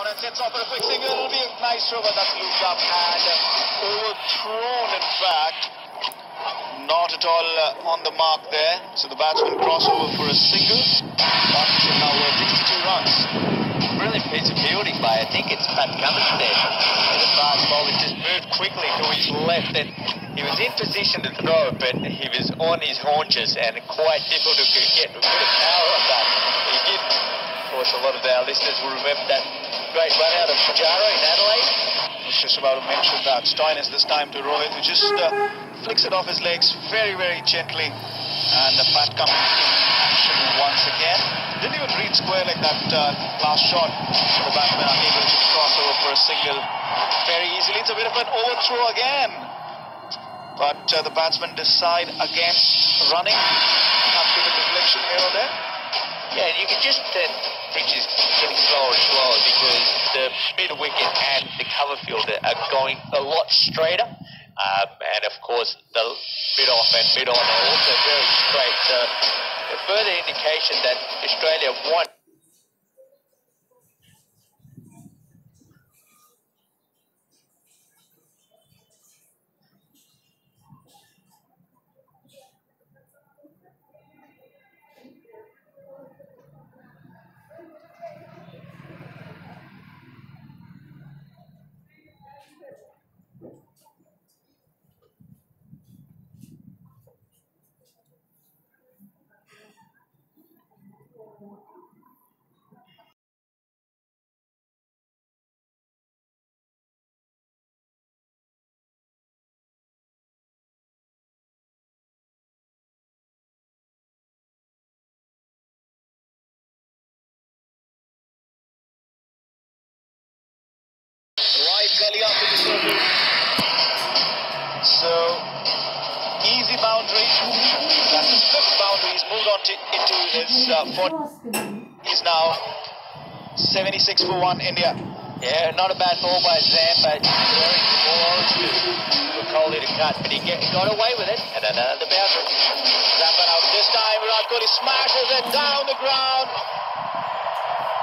And sets off for a quick single. It'll be a nice throw, but that's looped up and overthrown, in fact. Not at all on the mark there. So the batsman cross over for a single. Partnership now worth 62 runs. Brilliant piece of fielding by, I think it's Pat Cummins there. And the fast bowler just moved quickly to his left, and he was in position to throw, but he was on his haunches and quite difficult to get a bit of power on that. He did. Of course, a lot of our listeners will remember that great run out of Pujara in Adelaide. I was just about to mention that. Stoinis this time to Rohit, who just flicks it off his legs very, very gently. And the Pat Cummins in action once again. Didn't even read square like that last shot. The batsman unable to cross over for a single very easily. It's a bit of an overthrow again. But the batsmen decide against running. Have to give a deflection here or there. Yeah, and you can just pitch is getting slower and slower because the mid wicket and the cover fielder are going a lot straighter. And of course, the mid-off and mid-on are also very straight. So a further indication that Australia won. Right gully up in the circle. So, easy boundary. That's his fifth boundary. He's moved on into his fourth. He's now 76 for 1 India. Yeah, not a bad ball by Zam, but very close to Kohli to cut, but he got away with it. And another boundary. Zampan out this time. Virat Kohli smashes it down the ground.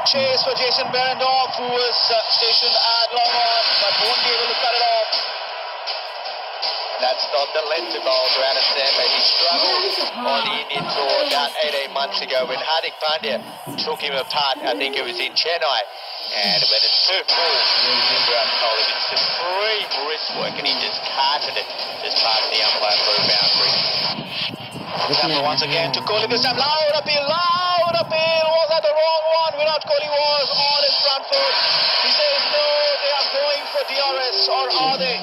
Chase for Jason Behrendorff, who was stationed at long on, but won't be able to cut it off. That's not the length of bowl to Adam Sandler. He struggled on the Indian tour about 18 months ago when Hardik Pandya took him apart. I think it was in Chennai. And when it's too full, Virat Kohli did supreme wrist work and he just carted it just past the umpire for a boundary. Zampan once again to Kohli this time. Loud appeal, loud appeal. Was that the wrong one? Virat Kohli was on his front foot. He says no, they are going for DRS, or are they?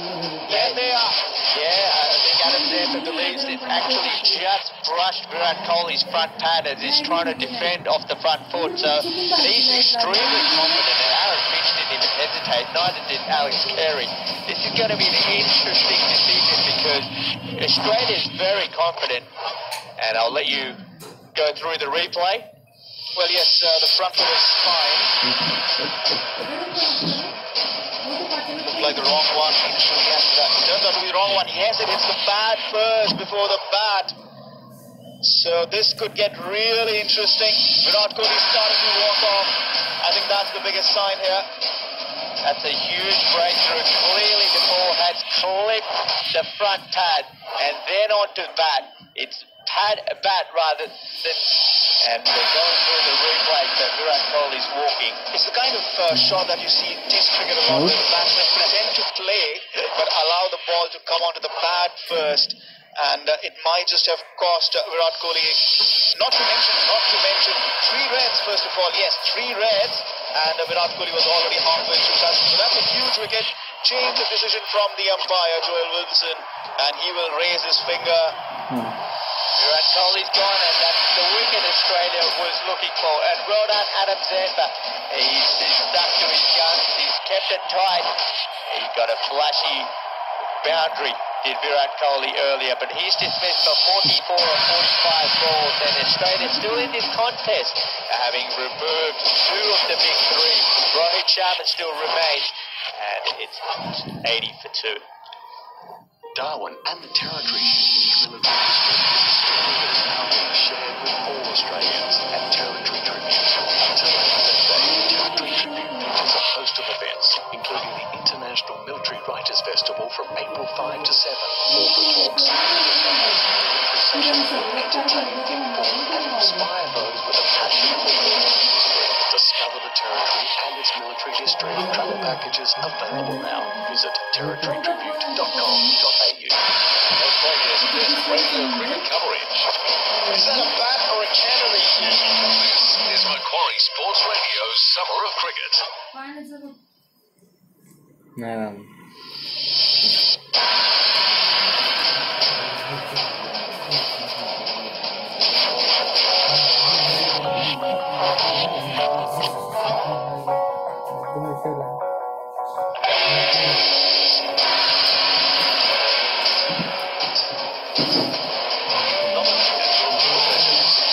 Yes, they are. Yeah, I think Adam Sandler believes it actually just brushed Virat Kohli's front pad as he's trying to defend off the front foot. So he's extremely confident, and Aaron Finch didn't even hesitate, neither did Alex Carey. This is going to be an interesting decision because Australia's very confident, and I'll let you go through the replay. Well, yes, the front foot is fine. Looked like the wrong one. Actually, yes, that turned out to be the wrong one. Yes, it hits the bat first before the bat. So this could get really interesting. Virat Kohli starting to walk off. I think that's the biggest sign here. That's a huge breakthrough. Clearly the ball has clipped the front pad and then onto the bat. It's bat rather than, and they're going through the replay that Virat Kohli's walking. It's the kind of shot that you see in Test cricket a lot, where the batsmen pretend to play but allow the ball to come onto the pad first, and it might just have cost Virat Kohli, not to mention 3 reds first of all. Yes, 3 reds, and Virat Kohli was already halfway through that. So that's a huge wicket. Change of decision from the umpire, Joel Wilson, and he will raise his finger. Virat Kohli's gone, and that's the wicket Australia was looking for. And well done, Adam Sandler. He's stuck to his guns. He's kept it tight. He got a flashy boundary, did Virat Kohli earlier, but he's dismissed for 44 or 45 balls, and Australia's still in this contest, having removed 2 of the big 3. Rohit Sharma still remains, and it's 80 for 2. Darwin and the Territory each will have that is now being shared with all Australians at Territory Tribute. Until Saturday, Territory Tribute features a host from April 5 to 7. Author talks, sessions will entertain, inform and inspire those with a passion for war. Discover the territory and its military history. Travel packages available now. Visit territorytribute.com.au. Australia's best radio cricket coverage. Is that a bat or a cannery? This is Macquarie Sports Radio's Summer of Cricket.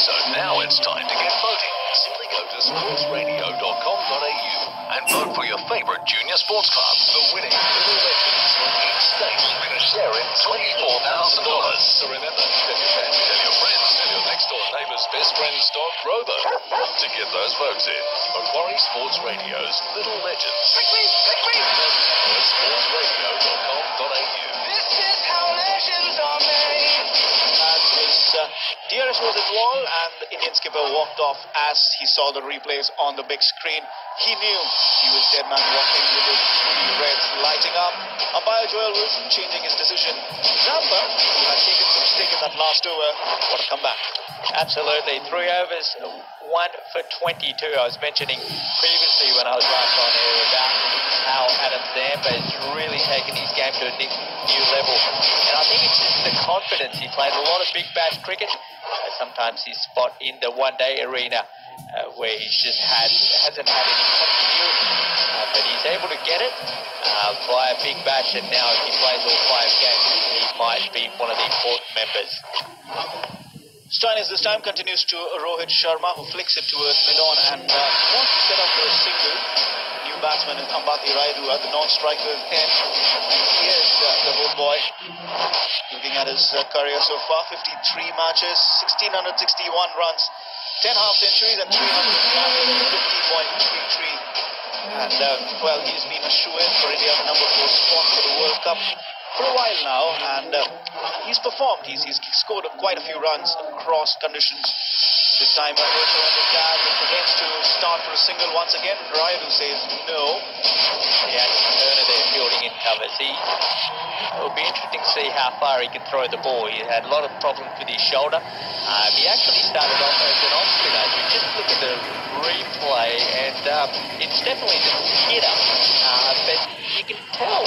So now it's time to get voting. Simply go to sportsradio.com.au and vote for your favourite junior sports club. The winning Little Legends. Each state will win a share in $24,000. So remember, tell your family, tell your friends, tell your next door neighbour's best friend's dog, Rover, to get those votes in. Macquarie Sports Radio's Little Legends. Vote now at sportsradio.com.au. This is how legends are made. As his DRS was his wall and the Indian skipper walked off as he saw the replays on the big screen. He knew he was dead man walking with his three reds lighting up. Umpire Joel Wilson changing his decision. Zampa, who had taken some stick in that last over, what a comeback. Absolutely. 3 overs, 1 for 22. I was mentioning previously when I was last on air about how Adam Zampa has really taken his game to a new level. And I think it's just the confidence. He played a lot of big bash cricket. Sometimes his spot in the one-day arena where he's just hasn't had any continuity. But he's able to get it via big bash, and now if he plays all 5 games, he might be one of the important members. Stoinis this time continues to Rohit Sharma, who flicks it towards mid-on and wants to set up for a single. New batsman is Ambati Raidu at the non-striker end. And here's the old boy looking at his career so far. 53 matches, 1,661 runs, 10 half-centuries and 350.33. And, well, he's been a shoo-in for India's #4 spot for the World Cup for a while now, and he's performed. He's scored quite a few runs across conditions. This time, against to start for a single once again. Raidu says no. Yeah, Turner there fielding in covers. It'll be interesting to see how far he can throw the ball. He had a lot of problems with his shoulder. He actually started off as an off-spinner. You just look at the replay, and it's definitely the hitter. But you can tell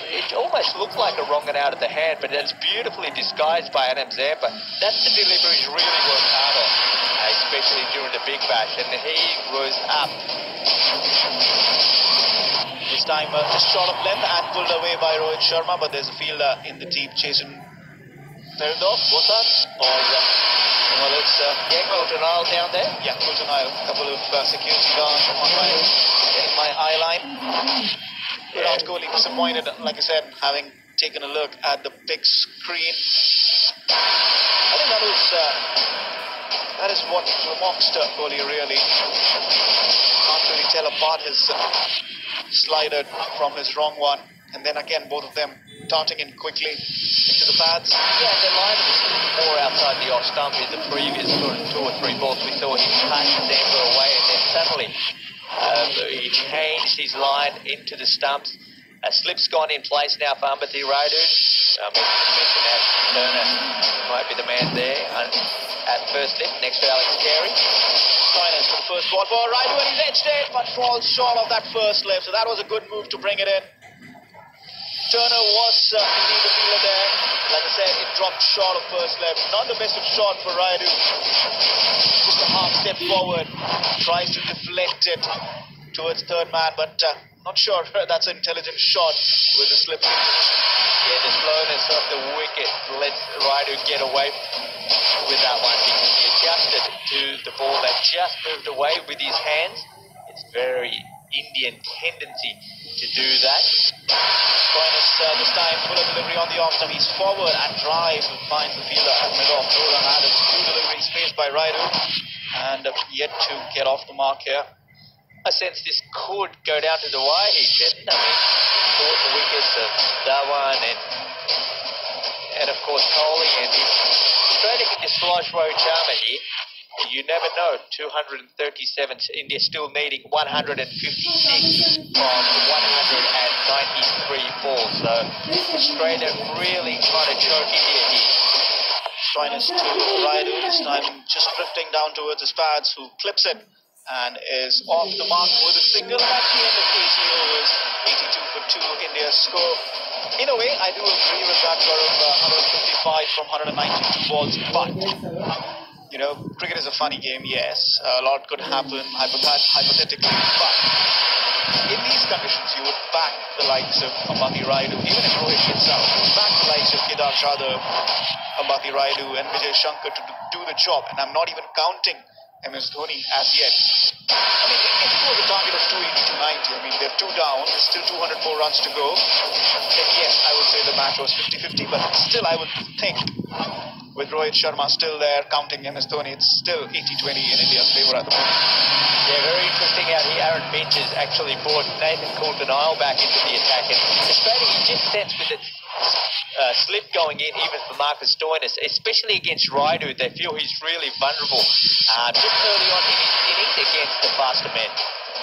it almost looked like a wrong and out of the hand, but it's beautifully disguised by Adam Zampa. That's the delivery he's really worked hard on, especially during the big bash, and he was up. This time just short of length and pulled away by Rohit Sharma, but there's a fielder in the deep chasing Feridov. What's that? Or well, it's Colton Isle down there. Yeah, Colton Isle. A couple of security guards on my eye line. Virat Kohli disappointed, like I said, having taken a look at the big screen. I think that is what amongst Kohli really. Can't really tell apart his slider from his wrong one, and then again both of them darting in quickly into the pads. Yeah, the line was more outside the off stump in the previous sort of 2 or 3 balls. We saw him cut Zampa away, and then suddenly he changed his line into the stumps. A slip's gone in place now for Ambati Raidu. I mentioned that Turner might be the man there at first slip next to Alex Carey. Stoinis for the first ball for Raidu, and he's edged it, but falls short of that first slip. So that was a good move to bring it in. Turner was indeed the fielder there. Like I said, it dropped short of first slip. Not the best of shot for Raidu. Just a half step forward. Tries to deflect it towards third man, but not sure that's an intelligent shot with the slip. Yeah, the slowness of the wicket let Raidu get away with that one because he adjusted to the ball that just moved away with his hands. It's very Indian tendency to do that. Stoinis this time full of delivery on the off stump. He's forward and drives and finds the fielder at mid-off. Roland added 2 deliveries faced by Raidu and yet to get off the mark here. I sense this could go down to the wire, he said. I mean, important wickets of Dhawan and of course Kohli, and if Australia can dislodge Rohit Sharma here, you never know. 237, India still needing 156 from 193 balls, so Australia really trying to choke India here. Stoinis to Rayudu, this time just drifting down towards his pads, who clips it and is off the mark with a single. That's the end of 18 overs, 82 for 2, India's score. In a way, I do agree with that, Gaurav, 155 from 192 balls, but, you know, cricket is a funny game, yes, a lot could happen hypothetically, but in these conditions, you would back the likes of Ambati Rayudu, even if Rohit gets out, you would back the likes of Kedar Jadhav, Ambati Rayudu and Vijay Shankar to do the job, and I'm not even counting MS Dhoni as yet. I mean, if it was a target of 280 to 90, I mean, they're 2 down, there's still 204 runs to go, then yes, I would say the match was 50-50, but still I would think, with Rohit Sharma still there, counting MS Dhoni, it's still 80-20 in India's favour at the moment. Yeah, very interesting out here. Aaron Finch has actually brought Nathan Coulter-Nile back into the attack, and Australia, you just sense with its slip going in, even for Marcus Stoinis, especially against Rayudu, they feel he's really vulnerable just early on in his innings against the faster men.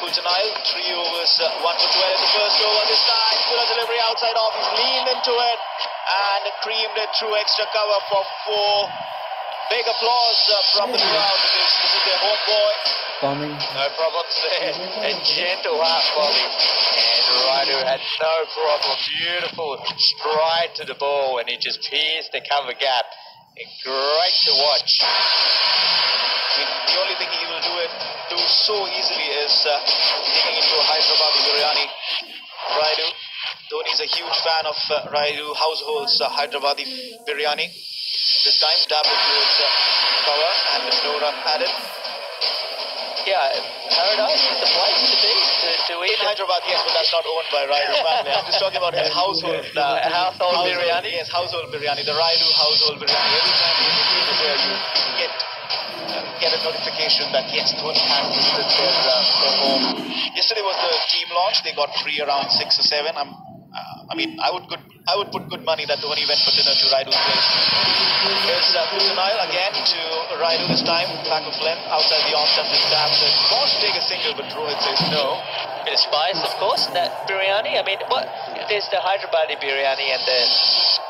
Coulter-Nile, 3 overs, 1 for 12 in the first over. This time, good delivery outside off. He's leaned into it and creamed it through extra cover for 4. Big applause from the crowd because this is their home boy. No problems there. A gentle half volley, and Rayudu had no problem. Beautiful stride to the ball, and he just pierced the cover gap. And great to watch. I mean, the only thing he will do so easily is digging into a Hyderabadi biryani. Rayudu, Dhoni's a huge fan of Rayudu household's Hyderabadi biryani. This time, dabbled towards cover and no run added. Yeah, Paradise is the place to be, to eat. In Hyderabad, yes, but that's not owned by Rayudu family. I'm just talking about his household biryani. Yes, household biryani, the Rayudu household biryani. Every time you there, you get a notification that yes, Dhoni has visited their home. Yesterday was the team launch. They got free around 6 or 7. I mean, I would put good money that Dhoni went for dinner to Rayudu's place. Here's Coulter-Nile again to Rayudu this time, back of length, outside the off-stump, just dabs it. Wants to take a single, but Rohit says no. Bit of spice, of course, that biryani. I mean, what? There's the Hyderabadi biryani and the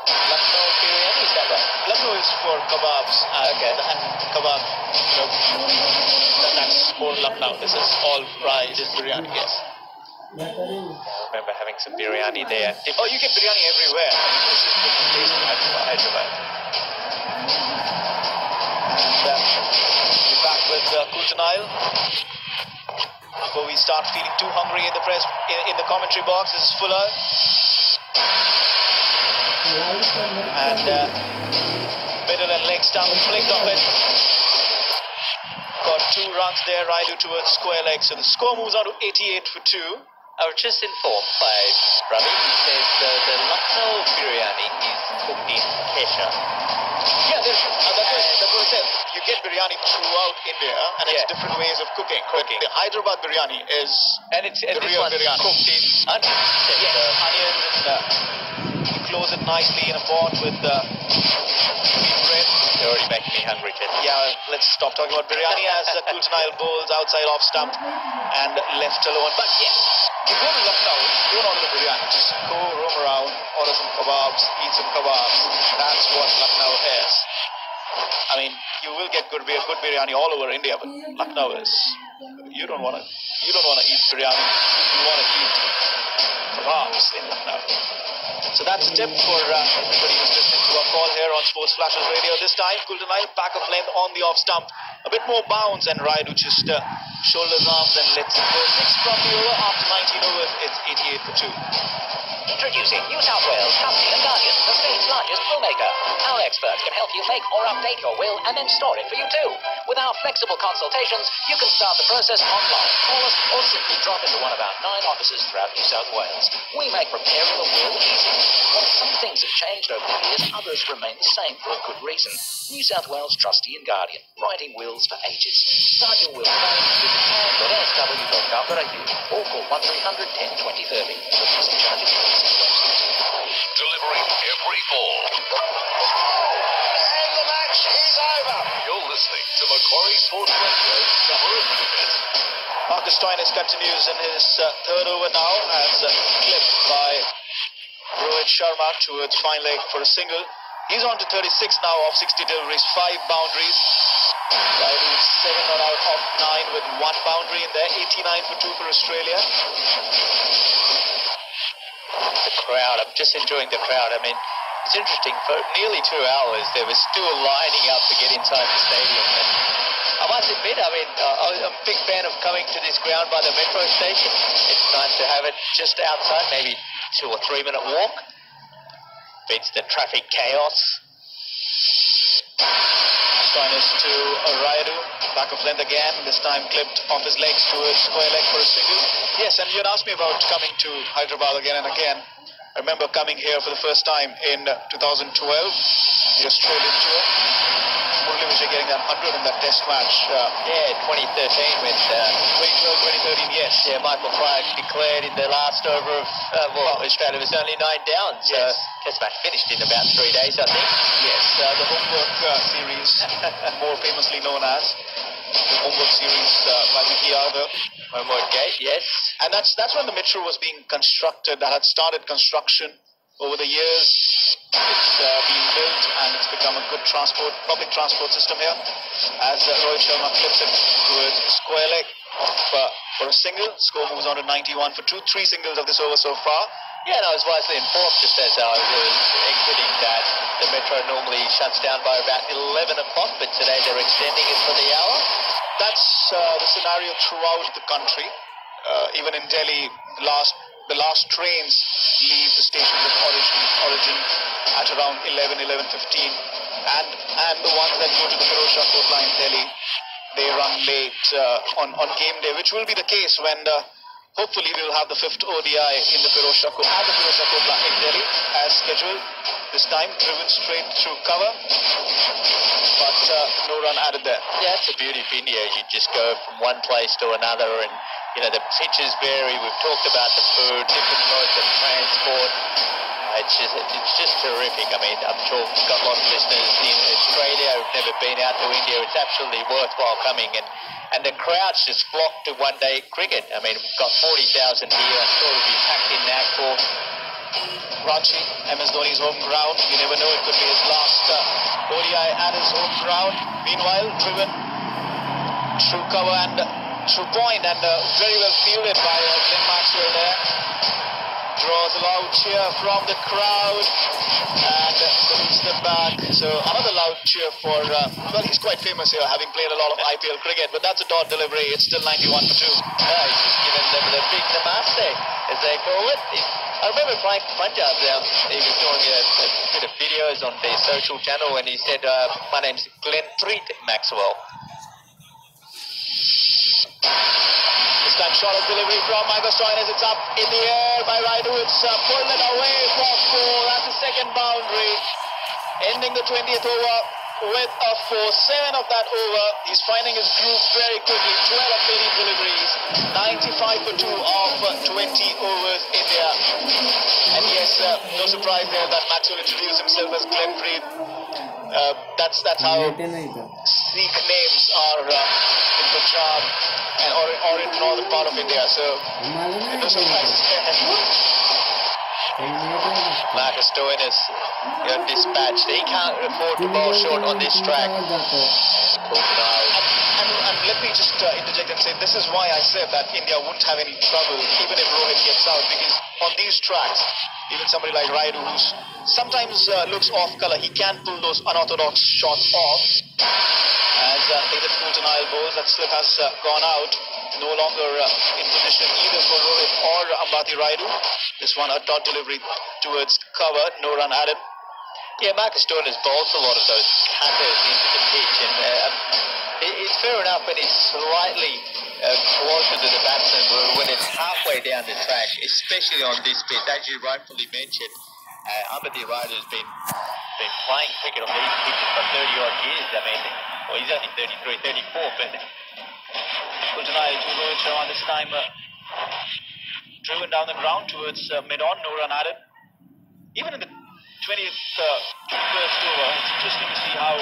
Lucknow biryani, is that right? Lucknow is for kebabs. Okay. And kebab, you know, that's for Lucknow. This is all rice, this biryani, yes. I remember having some biryani there. Oh, you get biryani everywhere. I mean, this is the taste of Hyderabad. And we're back with Coulter-Nile. Before we start feeling too hungry in the in the commentary box, this is Fuller. And middle and leg stump flicked off it. Got 2 runs there, Rayudu towards square leg. So the score moves on to 88 for 2. I was just informed by Ravi. He says the Lucknow biryani is cooked in kesha. Yeah, that's what I said. You get biryani throughout India, and it's different ways of cooking. The Hyderabad biryani is the real biryani. Cooked in onions. Yes, onions. You close it nicely in a pot with wheat bread. You're already making me hungry, Ted. Yeah, let's stop talking about biryani as Coulter-Nile bowls outside off stump and left alone. But yes, you go to Lucknow, don't order the biryani. Just go roam around, order some kebabs, eat some kebabs. That's what Lucknow is. I mean, you will get good biryani all over India, but Lucknow is. You don't want to eat biryani. You want to eat kebabs in Lucknow. So that's a tip for everybody who's listening to our call here on Sports Flashes Radio. This time, Coulter-Nile back of length on the off stump. A bit more bounce, and Rayudu just shoulders, arms, and lets it go. 6 from the over. After 19 overs, it's 88 for 2. Introducing New South Wales Trustee and Guardian, the state's largest will maker. Our experts can help you make or update your will and then store it for you too. With our flexible consultations, you can start the process online, call us, or simply drop into one of our 9 offices throughout New South Wales. We make preparing a will easy. While some things have changed over the years, others remain the same for a good reason. New South Wales Trustee and Guardian, writing wills for ages. Start your will today with plan.sw.gov.au or call 1300 10 20 30. The charges And the match is over. You're listening to Macquarie Sports Radio's Summer of Cricket. Marcus Stoinis continues in his third over now, as clipped by Rohit Sharma towards fine leg for a single. He's on to 36 now off 60 deliveries, 5 boundaries. Raidu 7 not out of 9 with 1 boundary in there, 89 for 2 for Australia. The crowd, I'm just enjoying the crowd. I mean, it's interesting, for nearly 2 hours they were still lining up to get inside the stadium. And I must admit, I mean, I'm a big fan of coming to this ground by the metro station. It's nice to have it just outside, maybe 2 or 3 minute walk. Beats the traffic chaos. Stoinis to Raidu, back of length again, this time clipped off his legs towards square leg for a single. Yes, and you had asked me about coming to Hyderabad again and again. I remember coming here for the first time in 2012, the Australian tour. Murli Vijay getting that 100 in that test match. 2013 with 2012, 2013, yes. Yeah, Michael Clark declared in the last over of Australia was only 9 down. So Yes. test match finished in about 3 days, I think. Yes, the homework series, more famously known as the homework series by Vicky Arthur. Homework gate, yes. And that's when the metro was being constructed. That had started construction over the years. It's been built and it's become a good public transport system here. As Rohit Sharma clips it towards square leg for a single. Score moves on to 91 for 2. 3 singles of this over so far. Yeah, and I was wisely informed just as I was exiting that the metro normally shuts down by about 11 o'clock, but today they're extending it for the hour. That's the scenario throughout the country. Even in Delhi, the last trains leave the stations of origin at around 11:15, and the ones that go to the Pirojshah Kotla in Delhi, they run late on game day, which will be the case when hopefully we will have the 5th ODI in the Pirojshah Kotla in Delhi as scheduled. This time driven straight through cover, but no run added there. Yeah, it's the beauty of India. You just go from one place to another, and you know the pitches vary. We've talked about the food, different modes of transport. It's just terrific. I mean, I'm sure we've got a lot of listeners in Australia who've never been out to India. It's absolutely worthwhile coming, and the crowds just flock to one-day cricket. I mean, we've got 40,000 here. I'm sure it'll be packed in Nagpur. Ranchi, MS Dhoni's home ground. You never know, it could be his last ODI at his home ground. Meanwhile, driven through cover and through point, and very well fielded by Glenn Maxwell there. Draws a loud cheer from the crowd and salutes them back. So another loud cheer for, well, he's quite famous here, having played a lot of IPL cricket, but that's a dot delivery. It's still 91 for 2. Yeah, he's just given them the big namaste, as they call it. I remember playing for Punjab. He was doing a bit of videos on their social channel, and he said, my name's Glenn Treat Maxwell. This time shot of delivery from Marcus Stoinis. It's up in the air by Raidu. It's pulled it away for 4. That's the second boundary. Ending the 20th over with a 4. 7 of that over. He's finding his groove very quickly. 12 of 13 deliveries. 95 for 2 of 20 overs India. And yes, no surprise there that Maxwell introduced himself as Glenn Preet. That's how Sikh names are in Punjab or in the northern part of India. So no surprises there. Marcus Stoinis dispatched. He can't afford to bowl short on this track. And let me just interject and say this is why I said that India wouldn't have any trouble even if Rohit gets out, because on these tracks, even somebody like Raidu, who sometimes looks off colour, he can pull those unorthodox shots off. As Nathan Coulter-Nile bowls, that slip has gone out. No longer in position either for Rohit or Ambati Raidu. This one a dot delivery towards cover, no run added. Yeah, Marcus Stoinis bowls a lot of those cutters into the pitch, and it's fair enough when he's slightly closer to the batsman, when it's halfway down the track, especially on this pitch, as you rightfully mentioned. Ambati Raidu has been playing cricket on these pitches for 30-odd years. I mean, well, he's only 33, 34, but Coulter-Nile to Rohit Sharma this time. Driven down the ground towards mid-on, no run added. Even in the 21st over. It's interesting to see how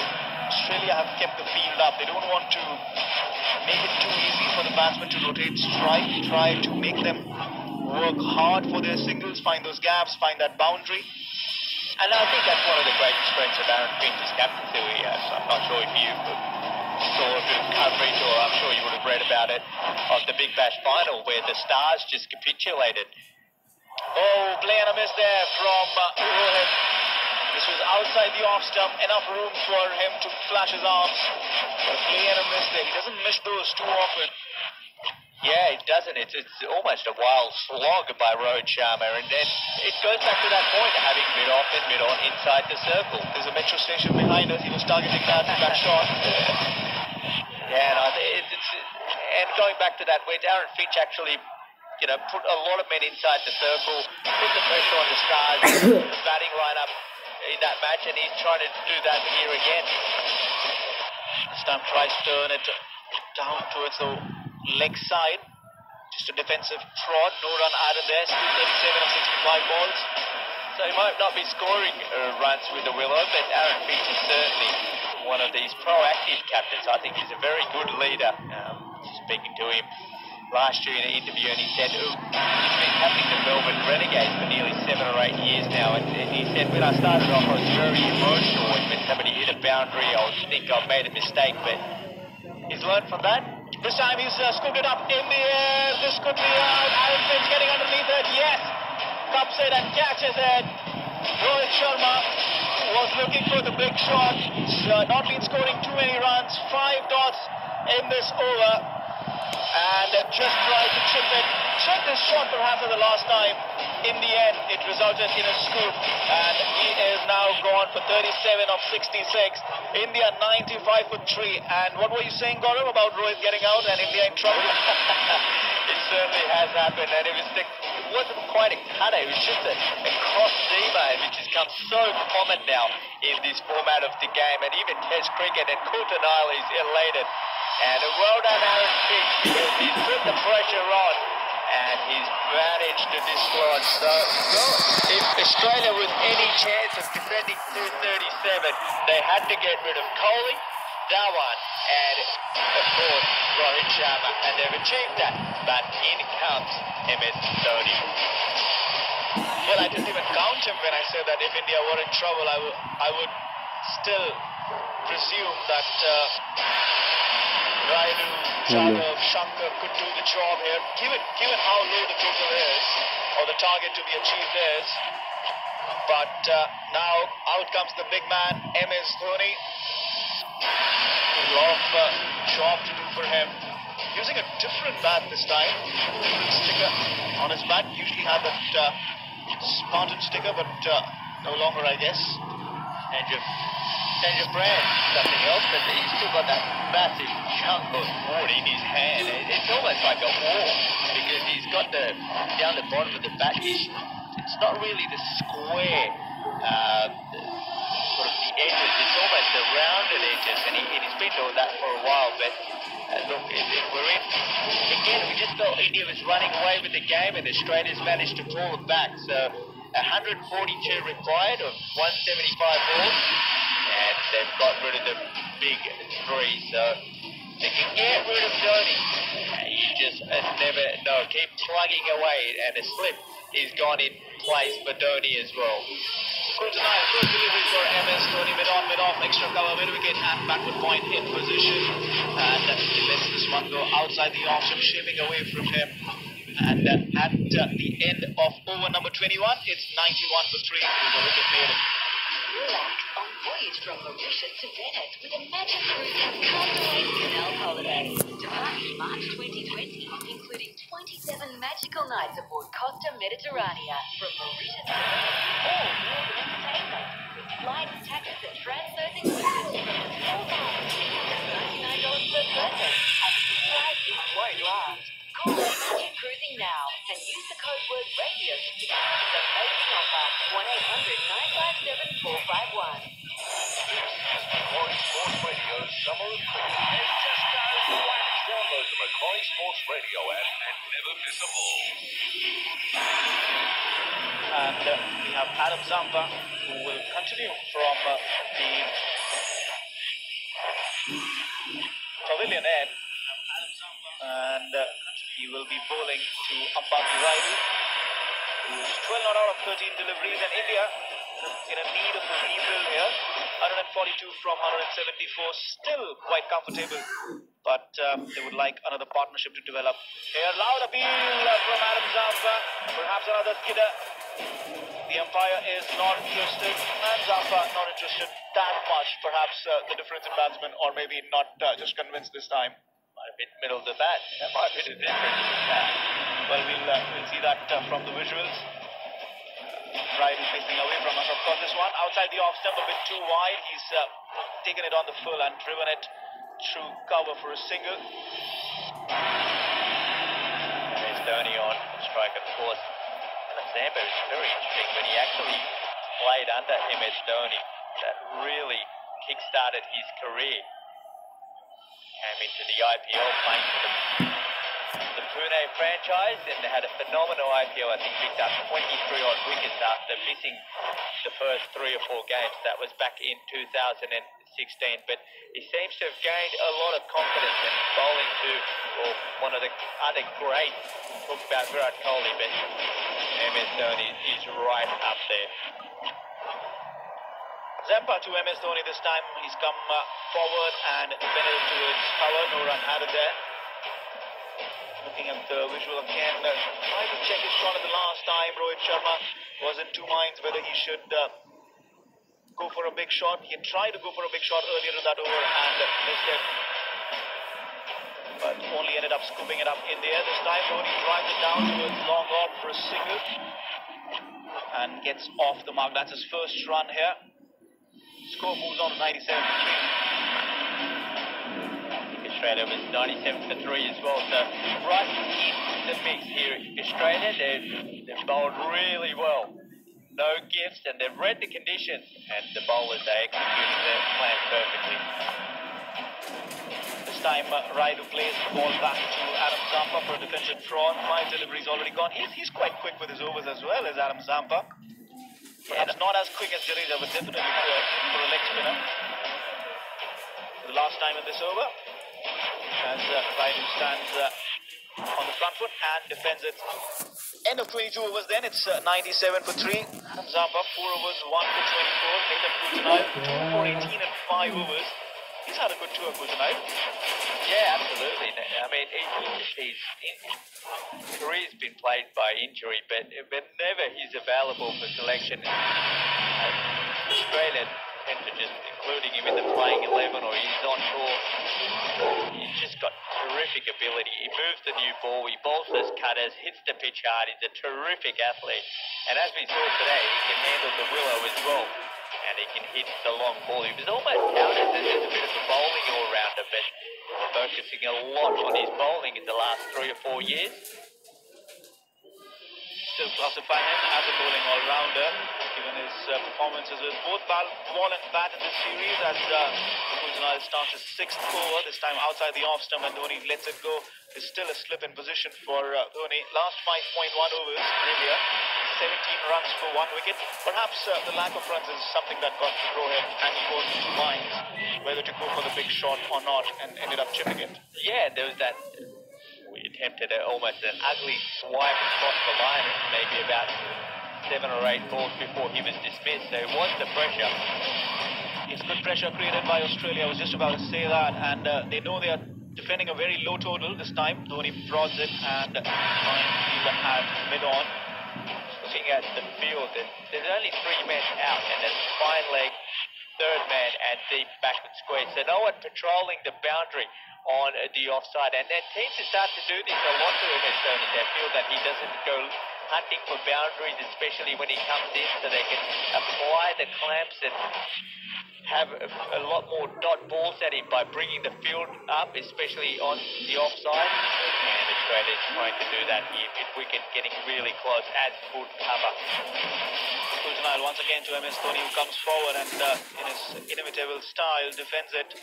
Australia have kept the field up. They don't want to make it too easy for the batsmen to rotate strike, try to make them work hard for their singles, find those gaps, find that boundary. And I think that's one of the great strengths of Aaron Finch's captaincy. I'm not sure if you saw a bit of coverage, or I'm sure you would have read about it, of the Big Bash final where the Stars just capitulated. Oh, play and a miss there from Rohit. This was outside the off stump, enough room for him to flash his arms. But a play and a miss there. He doesn't miss those too often. Yeah, it doesn't. It's almost a wild slog by Rohit Sharma, and then it goes back to that point of having mid-off and mid-on inside the circle. There's a metro station behind us. He was targeting that shot. Yeah, and going back to that, where Aaron Finch actually, put a lot of men inside the circle, put the pressure on the Stars, the batting lineup in that match, and he's trying to do that here again. This time tries to turn it down towards the leg side. Just a defensive prod. No run added there. Still 37 of 65 balls. So he might not be scoring runs with the willow, but Aaron Finch is certainly one of these proactive captains. I think he's a very good leader. Speaking to him last year in an interview, and he said he's been captaining the Melbourne Renegades for nearly 7 or 8 years now, and he said, when I started off I was very emotional, and when somebody hit a boundary I would think I've made a mistake, but he's learned from that. This time he's scooped it up in the air. This could be out. Aaron Finch getting underneath it. Yes. Cups it and catches it. Rohit Sharma was looking for the big shot. Not been scoring too many runs. 5 dots in this over. And just tried to chip it. Checked his shot perhaps for the last time. In the end, it resulted in a scoop. And he is now gone for 37 of 66. India 95 for 3. And what were you saying, Gaurav, about Rohit getting out and India in trouble? It certainly has happened, and it wasn't quite a cutter, it was just a cross seamer, which has come so common now in this format of the game, and even Test cricket, and Coulter-Nile is elated. And well done, Aaron Finch, because he's put the pressure on, and he's managed to dislodge. So if Australia was any chance of defending 237, they had to get rid of Kohli, Dhawan, and of course Rohit Sharma, and they've achieved that. But in comes MS Dhoni. Well, I didn't even count him when I said that if India were in trouble, I would still presume that Raidu, Jadhav, Shankar could do the job here, given how low the total is, or the target to be achieved is. But now out comes the big man, MS Dhoni. A lot of job to do for him. Using a different bat this time. Different sticker on his bat. Usually had that Spartan sticker, but no longer, I guess. Change of brand, nothing else, but he's still got that massive chunk of wood in his hand. It's almost like a wall, because he's got down the bottom of the bat, it's not really the square, sort of the edges, it's almost the rounded edges, and he's been doing that for a while, but look, if we're in, again, we just felt India was running away with the game, and Australia's managed to pull it back, so 142 required of 175 balls, and they've got rid of the big 3, so they can get rid of Dhoni. You just never know. Keep plugging away, and a slip is gone in place for Dhoni as well. Coulter-Nile, good delivery for MS Dhoni, mid-off, extra cover, mid-wicket, and backward point hit position. And he lets this one go outside the off, shipping away from him. And at the end of over number 21, it's 91 for 3. There's a wicket made. Relax on voyage from Mauritius to Venice with a Magic Cruise Castaway Canal holiday. Departing March 2020, including 27 magical nights aboard Costa Mediterranea from Mauritius to Venice. All meals and entertainment, with flights, taxis and transfers included from the small bar of $699 per person. And the surprise it won't last. Call Magic Cruising now and use the code word radio to secure this amazing offer. 1-800-957-451. Macquarie Sports Radio's Summer of Cricket has just started. Download the Macquarie Sports Radio app and never miss a ball. And we have Adam Zampa, who will continue from the pavilion end, and he will be bowling to Ambati Raidu, who is 12 not out of 13 deliveries, and India in a need of a rebuild here. 142 from 174, still quite comfortable, but they would like another partnership to develop. Here, loud appeal from Adam Zampa, perhaps another skidder. The umpire is not interested, and Zampa not interested that much. Perhaps the difference in batsmen, or maybe not just convinced this time. Might have been middle of the bat. That might be the difference. Well, we'll see that from the visuals. Right is facing away from us. Of course, this one outside the off stump, a bit too wide. He's taken it on the full and driven it through cover for a single. And there's Dhoni on strike, of course. Zampa is very interesting when he actually played under MS Dhoni. That really kick-started his career. Came into the IPL playing for the Pune franchise, and they had a phenomenal IPL. I think picked up 23 odd wickets after missing the first 3 or 4 games. That was back in 2016. But he seems to have gained a lot of confidence in bowling to one of the other greats. Talk about Virat Kohli, but MS Dhoni is right up there. Zampa to MS Dhoni this time. He's come forward and defended towards cover. No run added there. Looking at the visual again, tried to check his shot at the last time. Rohit Sharma was in two minds whether he should go for a big shot. He had tried to go for a big shot earlier in that over and missed it, but only ended up scooping it up in the air. This time Dhoni drives it down towards long off for a single and gets off the mark. That's his first run here. Score moves on to 97 for 3. Australia was 97 for 3 as well, so right in the mix here. Australia, they've bowled really well. No gifts, and they've read the conditions, and the bowlers are executing their plan perfectly. This time Raidu plays the ball back to Adam Zampa for a defensive fraud. 5 deliveries already gone. He's quite quick with his overs as well as Adam Zampa. Perhaps not as quick as Jadeja, but definitely quick for a leg spinner. For the last time in this over, as Raidu stands on the front foot and defends it. End of 22 overs then, it's 97 for 3. Adam Zampa, 4 overs, 1 for 24. Nathan Cool tonight, 2 for 18 and 5 overs. He's had a good tour for tonight. Yeah, absolutely. I mean, his career's been plagued by injury, but whenever he's available for selection, Australia tend to just including him in the playing 11 or he's on tour. He's just got terrific ability. He moves the new ball, he bowls those cutters, hits the pitch hard. He's a terrific athlete. And as we saw today, he can handle the willow as well. And he can hit the long ball. He was almost touted as a bit of a bowling all-rounder, but focusing a lot on his bowling in the last 3 or 4 years. Still classify him as a bowling all-rounder, given his performances with both ball and bat in this series, as Kuljanal starts his 6th over, this time outside the off-stump, and Dhoni lets it go. There's still a slip in position for Dhoni. Last 5.1 overs in India, 17 runs for 1 wicket. Perhaps the lack of runs is something that got to Rohit, and he was in 2 minds whether to go for the big shot or not, and ended up chipping it. Yeah, there was that. We attempted almost an ugly swipe across the line, maybe about 7 or 8 balls before he was dismissed. So it was the pressure. It's good pressure created by Australia. I was just about to say that, and they know they are defending a very low total this time. Dhoni prods it and trying to field at mid-on. Looking at the field, there's only 3 men out, and there's fine leg, 3rd man, and deep backward square. So no one patrolling the boundary on the offside. And teams are starting to do this a lot to MS Dhoni. They feel that he doesn't go hunting for boundaries, especially when he comes in, so they can apply the clamps and have a lot more dot balls at him by bringing the field up, especially on the offside. And Australia's trying to do that here. Mid-wicket getting really close as good cover. Kuljanal once again to MS Dhoni, who comes forward and in his inimitable style defends it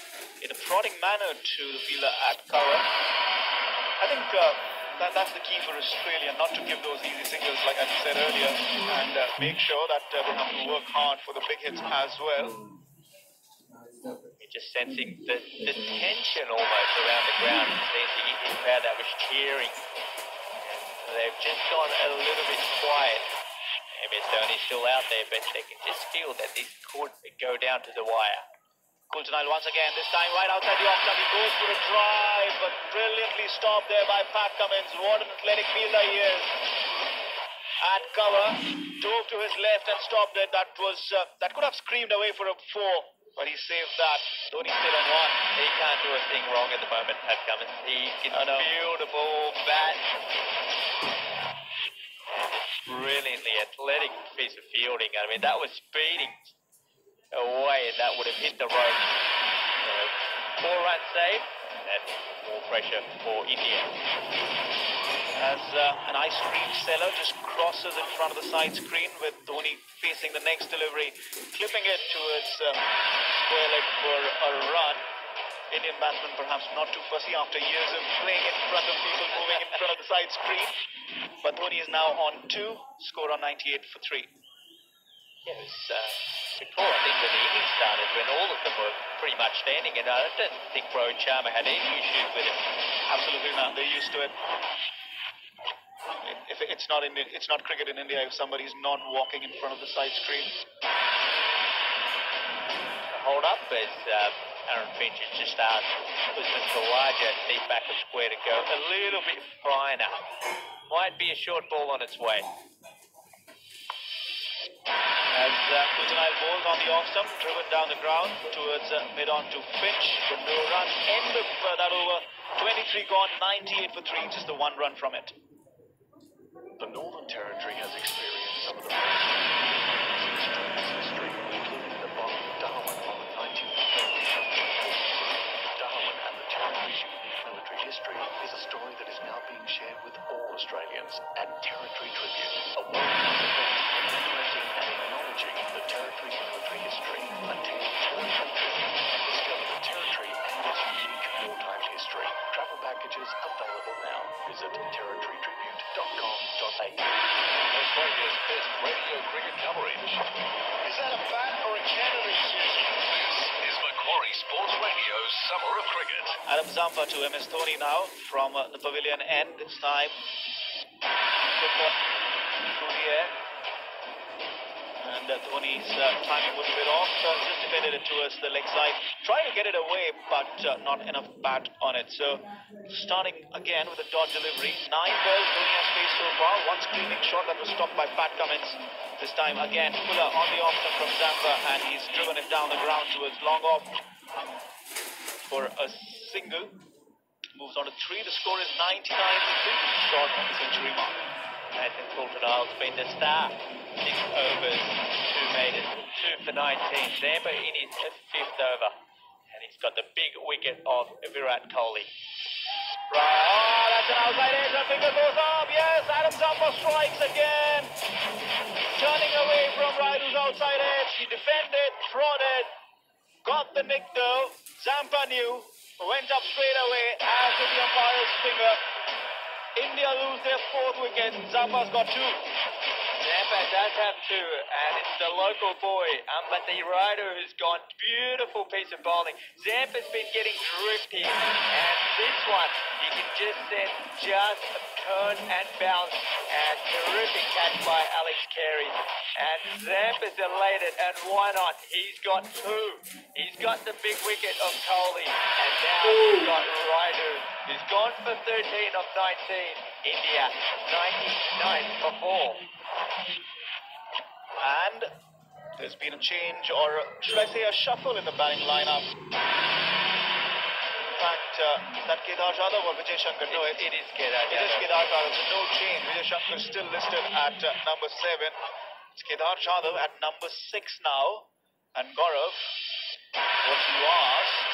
in a prodding manner to the fielder at cover. I think that's the key for Australia, not to give those easy singles like I said earlier, and make sure that they have to work hard for the big hits as well. You're just sensing the tension almost around the ground. There's the Indian crowd that was cheering. They've just gone a little bit quiet. MS Dhoni's still out there, but they can just feel that this could go down to the wire. Coulter-Nile once again, this time right outside the off stump. He goes for a drive, but brilliantly stopped there by Pat Cummins. What an athletic fielder he is. At cover, dove to his left and stopped it. That could have screamed away for a 4, but he saved that. Dhoni still on 1. He can't do a thing wrong at the moment, Pat Cummins. He can field a ball, bat. Brilliantly athletic piece of fielding. I mean, that was speeding away, and that would have hit the rope. So, 4-run save, and more pressure for India. As an ice cream seller just crosses in front of the side screen with Dhoni facing the next delivery, clipping it towards square leg for a run. Indian batsman perhaps not too fussy after years of playing in front of people moving in front of the side screen. But Dhoni is now on 2, score on 98 for 3. Yeah, it was before, I think, when the innings started, when all of them were pretty much standing, and I don't think Rohit Sharma had any issues with it. Absolutely not. They're used to it. If it's not cricket in India if somebody's not walking in front of the side screen. Hold up as Aaron Finch has just asked Usman Khawaja deep back of square to go a little bit finer. Might be a short ball on its way. As Coulter-Nile bowls on the off stump, driven down the ground towards mid-on to Finch. The no run, end of that over. 23 gone, 98 for 3, just the 1 run from it. The Northern Territory has experienced some of the most in Australia's history, including the bomb of Darwin on the 19th of February. Darwin and the Territory's unique military history is a story that is now being shared with all Australians at Territory Tribute, a world-renowned event commemorating and acknowledging the Territory's military history. Attend Territory Tribute and discover the Territory and its unique wartime history. Travel packages available now. Visit territorytribute.com.au. Australia's best radio cricket coverage. Is that a bat or a cannon? This is Macquarie Sports Radio's Summer of Cricket. Adam Zampa to MS Dhoni now from the pavilion end. This time through the air. And Dhoni's timing was a bit off, just defended it towards the leg side. Trying to get it away, but not enough bat on it. So starting again with a dot delivery. 9 balls Dhoni has faced so far. One screaming shot that was stopped by Pat Cummins. This time again, Fuller on the off stump from Zampa, and he's driven it down the ground towards long off for a single. Moves on to 3. The score is 99 for 3, short of the century mark. Nathan Coulter-Nile's been the star. 6 overs, 2 made it, 2 for 19. Zampa in his 5th over. And he's got the big wicket of Virat Kohli. Right, oh, that's an outside edge, and finger goes up. Yes, Adam Zampa strikes again. Turning away from Raidu's outside edge. He defended, prodded, got the nick though. Zampa knew, went up straight away, as did the umpire's finger. India lose their 4th wicket. Zampa's got 2. Zampa does have 2, and it's the local boy, but the rider has gone beautiful piece of bowling. Zampa's been getting drifty, and this one, you can just send just a turn and bounce, and terrific catch by Alex Carey. And Zampa's elated, and why not? He's got 2. He's got the big wicket of Kohli, and now he's got Raidu. He's gone for 13 of 19. India, 99 for 4. And there's been a change, or should I say a shuffle in the batting lineup. In fact, is that Kedar Jadhav or Vijay Shankar? No, it is Kedar Jadhav. It is Kedar Jadhav, so no change. Vijay Shankar is still listed at number 7. It's Kedar Jadhav at number 6 now. And Gaurav, what you asked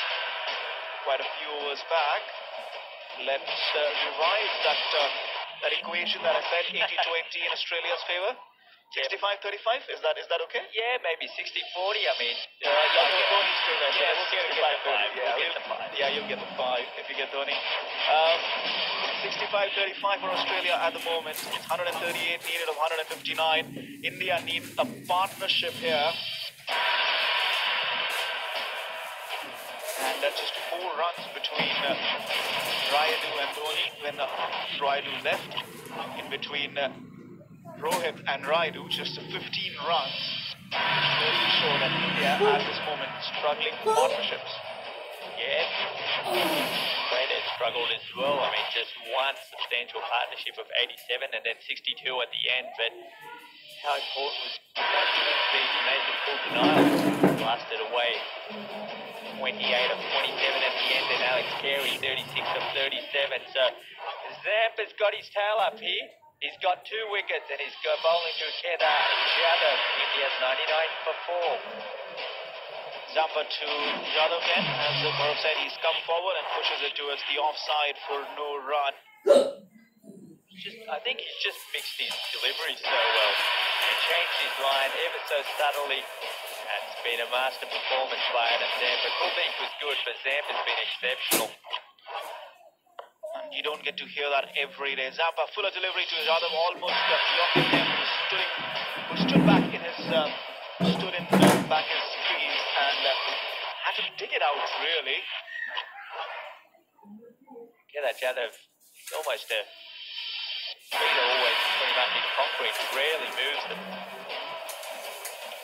quite a few overs back, let's revise that equation that I said, 80-20 in Australia's favour. 65-35, is that okay? Yeah, maybe 60-40. I mean, Dhoni's still there. Yeah, We'll get 65-30. Yeah, We'll get the 5. Yeah, you'll get the 5 if you get Dhoni. 65-35 for Australia at the moment. It's 138 needed of 159. India needs a partnership here. And that's just 4 runs between Rayudu and Dhoni when Rayudu left. In between Rohit and Rayudu, just 15 runs. Clearly show that India at this moment struggling for partnerships. Yeah, Australia struggled as well. I mean, just one substantial partnership of 87 and then 62 at the end. But how important was that season? Nathan Coulter-Nile blasted away 28 of 27 at the end, and Alex Carey 36 of 37. So Zampa's got his tail up here. He's got 2 wickets and he's got bowling to Kedar Jadhav. India's 99 for 4. Zampa to Jadhav again, as Gaurav said, he's come forward and pushes it towards the offside for no run. I think he's just mixed his delivery so well and changed his line ever so subtly. It's been a master performance by Adam Zampa. Kuldeep was good, but Zampa's been exceptional. And you don't get to hear that every day. Zampa, fuller delivery to Jadhav, almost blocking him, who stood back in his back his crease and had to dig it out really. Kedar Jadhav is almost a leader, always pretty much in concrete, rarely moves them.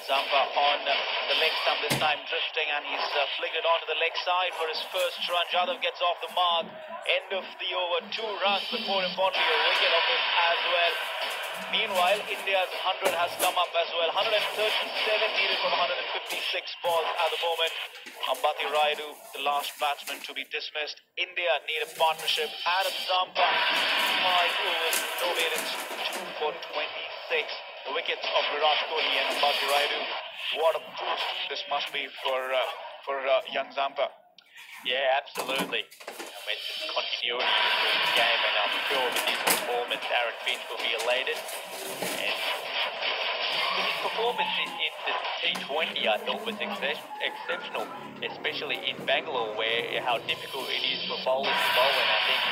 Zampa on the leg stump this time, drifting, and he's flicked it onto the leg side for his first run. Jadhav gets off the mark. End of the over, 2 runs, but more importantly, a wicket of him as well. Meanwhile, India's 100 has come up as well. 137 needed from 156 balls at the moment. Ambati Rayudu, the last batsman to be dismissed. India need a partnership. Adam Zampa, 5 overs, no variance, 2 for 26. The wickets of Virat Kohli and Ambati Rayudu. What a boost this must be for young Zampa. Yeah, absolutely. It's just continuity through the game, and I'm sure with his performance, Aaron Finch will be elated. And his performance in the T20, I thought, was exceptional, especially in Bangalore, where how difficult it is for bowlers to bowl. And I think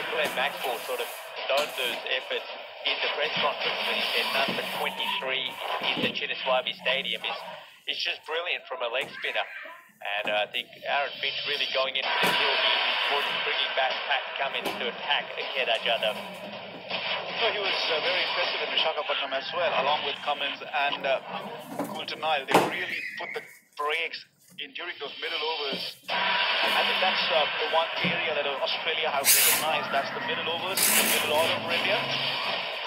Glenn Maxwell sort of stoned those efforts in the press conference when he said none but 23 in the Chinnaswamy Stadium is just brilliant from a leg spinner. And I think Aaron Finch really going into the hill. He's important, bringing back Pat Cummins to attack Kedar Jadhav. So he was very impressive in Visakhapatnam as well, along with Cummins and Coulter-Nile. They really put the brakes in during those middle overs. I think that's the one area that Australia have recognized. That's the middle overs, the middle order for India.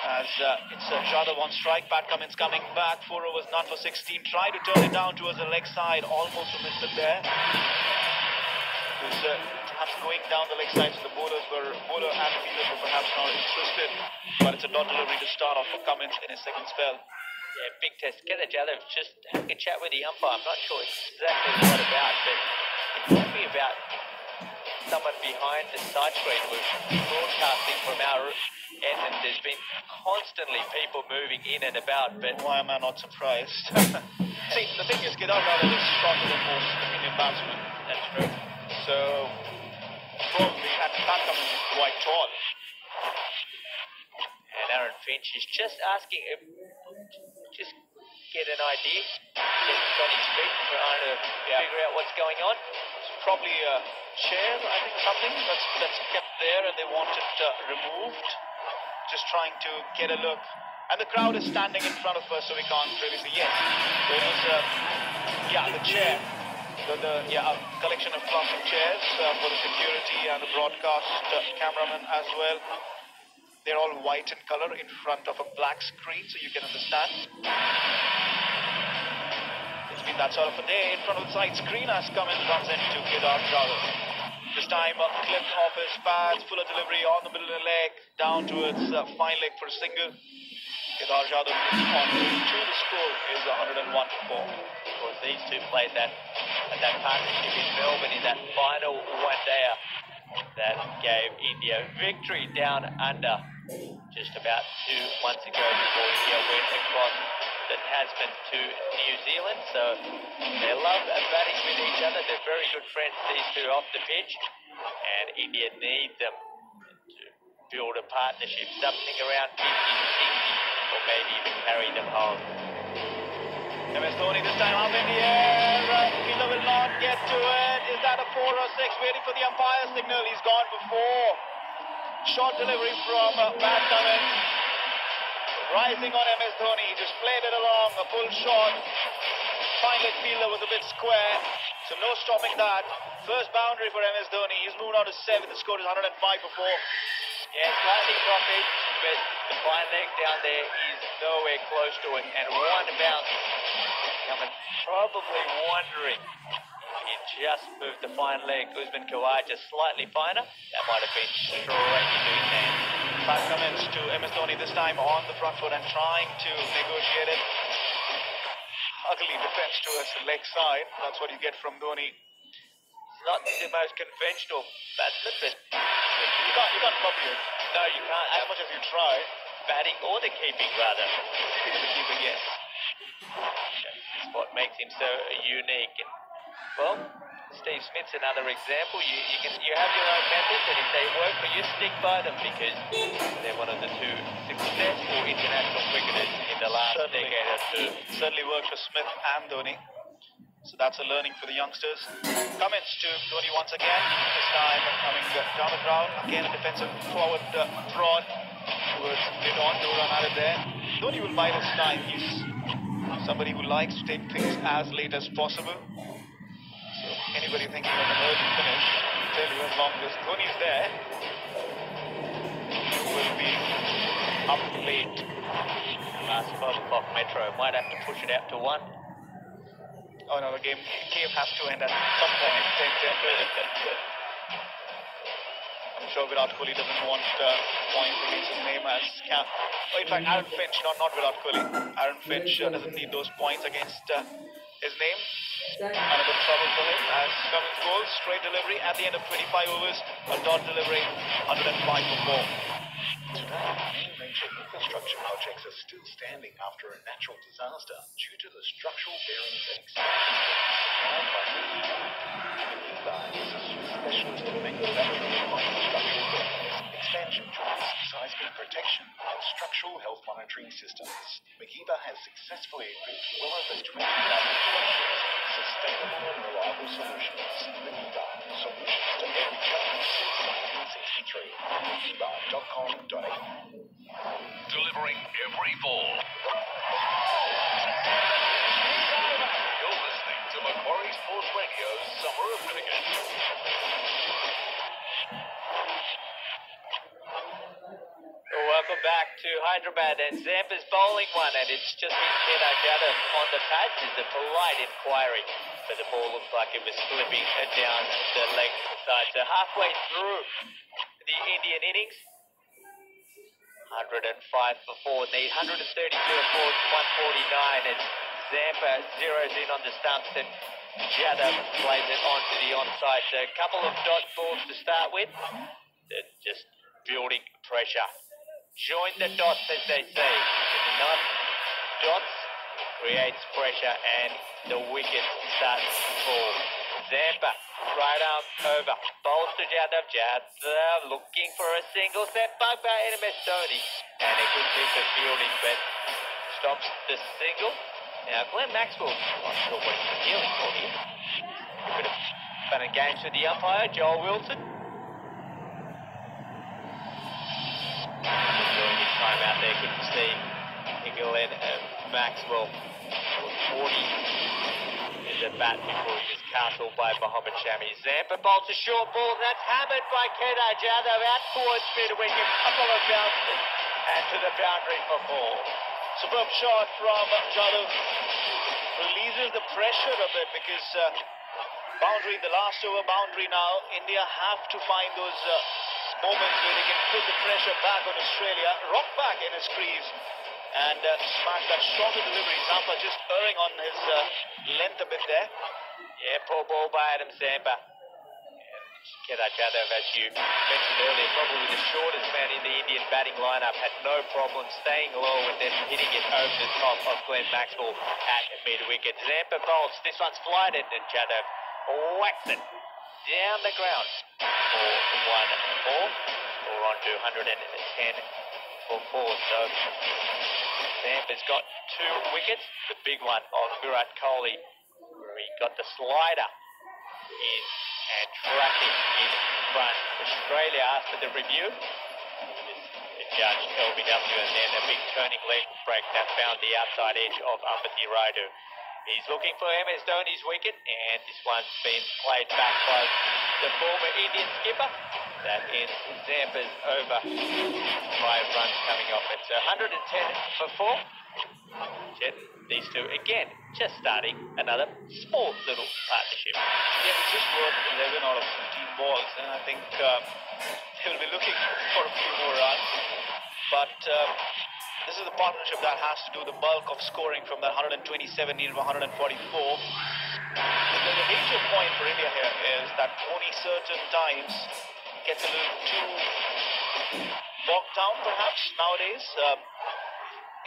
As it's Jadhav on strike, Pat Cummins coming back, 4 overs, none for 16, trying to turn it down towards the leg side, almost missed it there. It was perhaps going down the leg side, so the bowler and the fielders were perhaps not interested, but it's a dot delivery to start off for Cummins in his second spell. Yeah, big test. Kedar Jadhav just having a chat with the umpire. I'm not sure exactly what about, but it might be about someone behind the side screen. We're broadcasting from our end, and there's been constantly people moving in and about, but why am I not surprised? See, the thing is, Kedar Jadhav is stronger than most Indian batsmen. That's true. So, probably, and Pat Cummins is quite tall. And Aaron Finch is just asking him, just get an idea, get on his feet, trying to figure out what's going on. It's probably a chair, I think, something that's kept there, and they want it removed. Just trying to get a look. And the crowd is standing in front of us, so we can't really see. Yes, there was, the chair. A collection of plastic chairs for the security and the broadcast cameraman as well. They're all white in color in front of a black screen, so you can understand. It's been that sort of a day in front of the side screen as Cummins runs into Kedar Jadhav. This time clipped off his pads, fuller delivery on the middle of the leg, down towards fine leg for a single. Kedar Jadhav moves on to the score is 101 for 4. Of course, these two played that partnership in Melbourne in that final one-dayer that gave India victory down under just about 2 months ago before India went across the Tasman to New Zealand. So they love batting with each other. They're very good friends, these two, off the pitch. And India need them to build a partnership, something around 50-60, or maybe even carry them home. MS Dhoni this time up in the air. Fielder will not get to it. Is that a 4 or 6? Waiting for the umpire signal. He's gone before. Short delivery from Pat Cummins. Rising on MS Dhoni. He just played it along. A full shot. Fine leg fielder was a bit square. So no stopping that. First boundary for MS Dhoni. He's moved on to 7. The score is 105 for 4. Yeah, slightly dropping, but the fine leg down there is nowhere close to it. And one bounce. Cummins probably wondering if he just moved the fine leg. Usman Khawaja slightly finer. That might have been straight into his hand. Pat Cummins to MS Dhoni this time on the front foot and trying to negotiate it. Ugly defense to his leg side. That's what you get from Dhoni. It's not the most conventional batsman, but You can't copy it. no, you can't. As much as you try. Batting or the keeping, rather. Even the keeper, yes. That's what makes him so unique. And, well, Steve Smith's another example. You have your own methods, and if they work for you, stick by them, because they're one of the two successful international cricketers in the last decade or two. Certainly worked for Smith and Dhoni. So that's a learning for the youngsters. Cummins to Dhoni once again. This time coming down the ground. Again a defensive forward prod towards mid-on. No run out of there. Dhoni will bide his time. He's somebody who likes to take things as late as possible. So anybody thinking of an early finish, I'll tell you, as long as Dhoni's there, you will be up late. Last 12 o'clock Metro might have to push it out to 1. Oh no, the game has to end at some point. I'm sure Virat Kohli doesn't want points against his name as cap. Oh, in fact, Aaron Finch, not Virat Kohli. Aaron Finch doesn't need those points against his name. And a bit of trouble for him as Cummins goes. Straight delivery at the end of 25 overs. A dot delivery, 105 for 4. Today, major infrastructure projects are still standing after a natural disaster due to the structural bearings and expansions supplied by indvsaus, specialist in manufacturing of structural bearings, expansion joints, seismic protection, and structural health monitoring systems. Makiba has successfully equipped well over 20,000 structures with sustainable and reliable solutions. Makiba, solutions to every challenge since 1963. Makiba.com.au. Delivering every ball. You're listening to Macquarie Sports Radio's Summer of Cricket. Welcome back to Hyderabad, and Zampa's bowling one, and it's just been Kedar Jadhav on the pads. Is a polite inquiry, but the ball looks like it was slipping down the leg side. So halfway through the Indian innings, 105 for 4, need 132 for 149 as Zampa zeroes in on the stumps and Jadhav plays it onto the onside. So a couple of dot balls to start with. They're just building pressure. Join the dots, as they say. Not dots creates pressure and the wicket starts to fall. Zampa, right arm over, bowls to Jadhav. Jadhav looking for a single, set back by MS Dhoni, and a good piece of fielding, but stops the single. Now Glenn Maxwell, not sure what he's appealing for here. A bit of fun and games with the umpire, Joel Wilson. During his time out there, good to see Glenn Maxwell. 40 is a bat before he was castled by Mohammad Shami. Zampa bowls a short ball, and that's hammered by Kedar Jadhav out towards mid-wicket. Couple of bounces and to the boundary for 4. Superb shot from Jadhav. Releases the pressure a bit because boundary, the last over boundary now. India have to find those moments where they can put the pressure back on Australia. Rock back in his crease and smash that shorter delivery. Zampa just erring on his length a bit there. Yeah, poor ball by Adam Zampa. And Kedar Jadhav, as you mentioned earlier, probably the shortest man in the Indian batting lineup, had no problem staying low and then hitting it over the top of Glenn Maxwell at mid-wicket. Zampa bowls, this one's flighted, and Jadhav whacks it down the ground for 1 more. We're on to 110 for 4. So Zampa's got 2 wickets. The big one of Virat Kohli, where he got the slider in and tracking in front. Australia after the review. Judge LBW, and then a big turning leg break that found the outside edge of Ambati Raidu. He's looking for MS Dhoni's wicket, and this one's been played back by the former Indian skipper. That ends Zampa's over. 5 runs coming off it. So 110 for 4. These two again just starting another small little partnership. Yeah, it's just worked 11 out of 15 balls, and I think they'll be looking for a few more runs. But this is a partnership that has to do the bulk of scoring from that 127 needed to 144. The major point for India here is that Dhoni certain times gets a little too bogged down perhaps nowadays.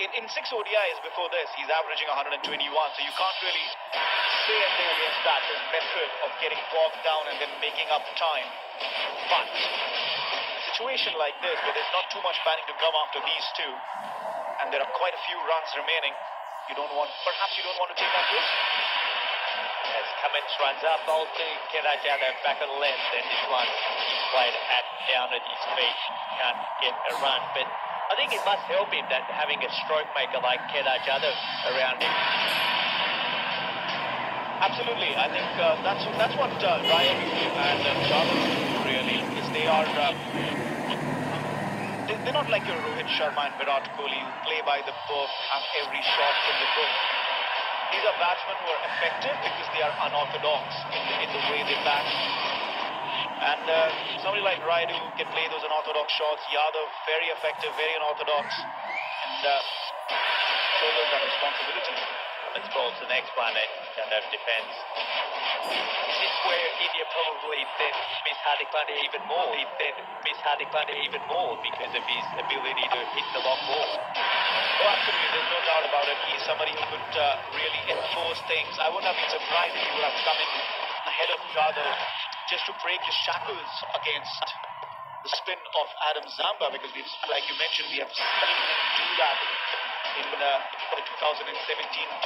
In 6 ODIs before this, he's averaging 121, so you can't really say anything against that as method of getting bogged down and then making up time. But a situation like this, where there's not too much batting to come after these two, and there are quite a few runs remaining, perhaps you don't want to take that risk. As Cummins runs up, bowls to Kedar Jadhav back on the left, and this one he's played down at his feet, can't get a run, but I think it must help him that having a stroke maker like Kedar Jadhav around him. Absolutely, I think that's what Ryan and Jadhav do really, is they're not like your Rohit Sharma and Virat Kohli who play by the book, have every shot in the book. These are batsmen who are effective because they are unorthodox in the way they bat. And somebody like Raidu can play those unorthodox shots. Yadav, very effective, very unorthodox. And shoulders that responsibility. Let's ball to the next one, and Jadhav defends. This is where India probably then miss Hardik Pandya even more. Because of his ability to hit the long ball. Oh, absolutely, there's no doubt about it. He's somebody who could really enforce things. I wouldn't have been surprised if he would have come in ahead of Jadhav just to break the shackles against the spin of Adam Zampa, because like you mentioned, we have seen him do that in the 2017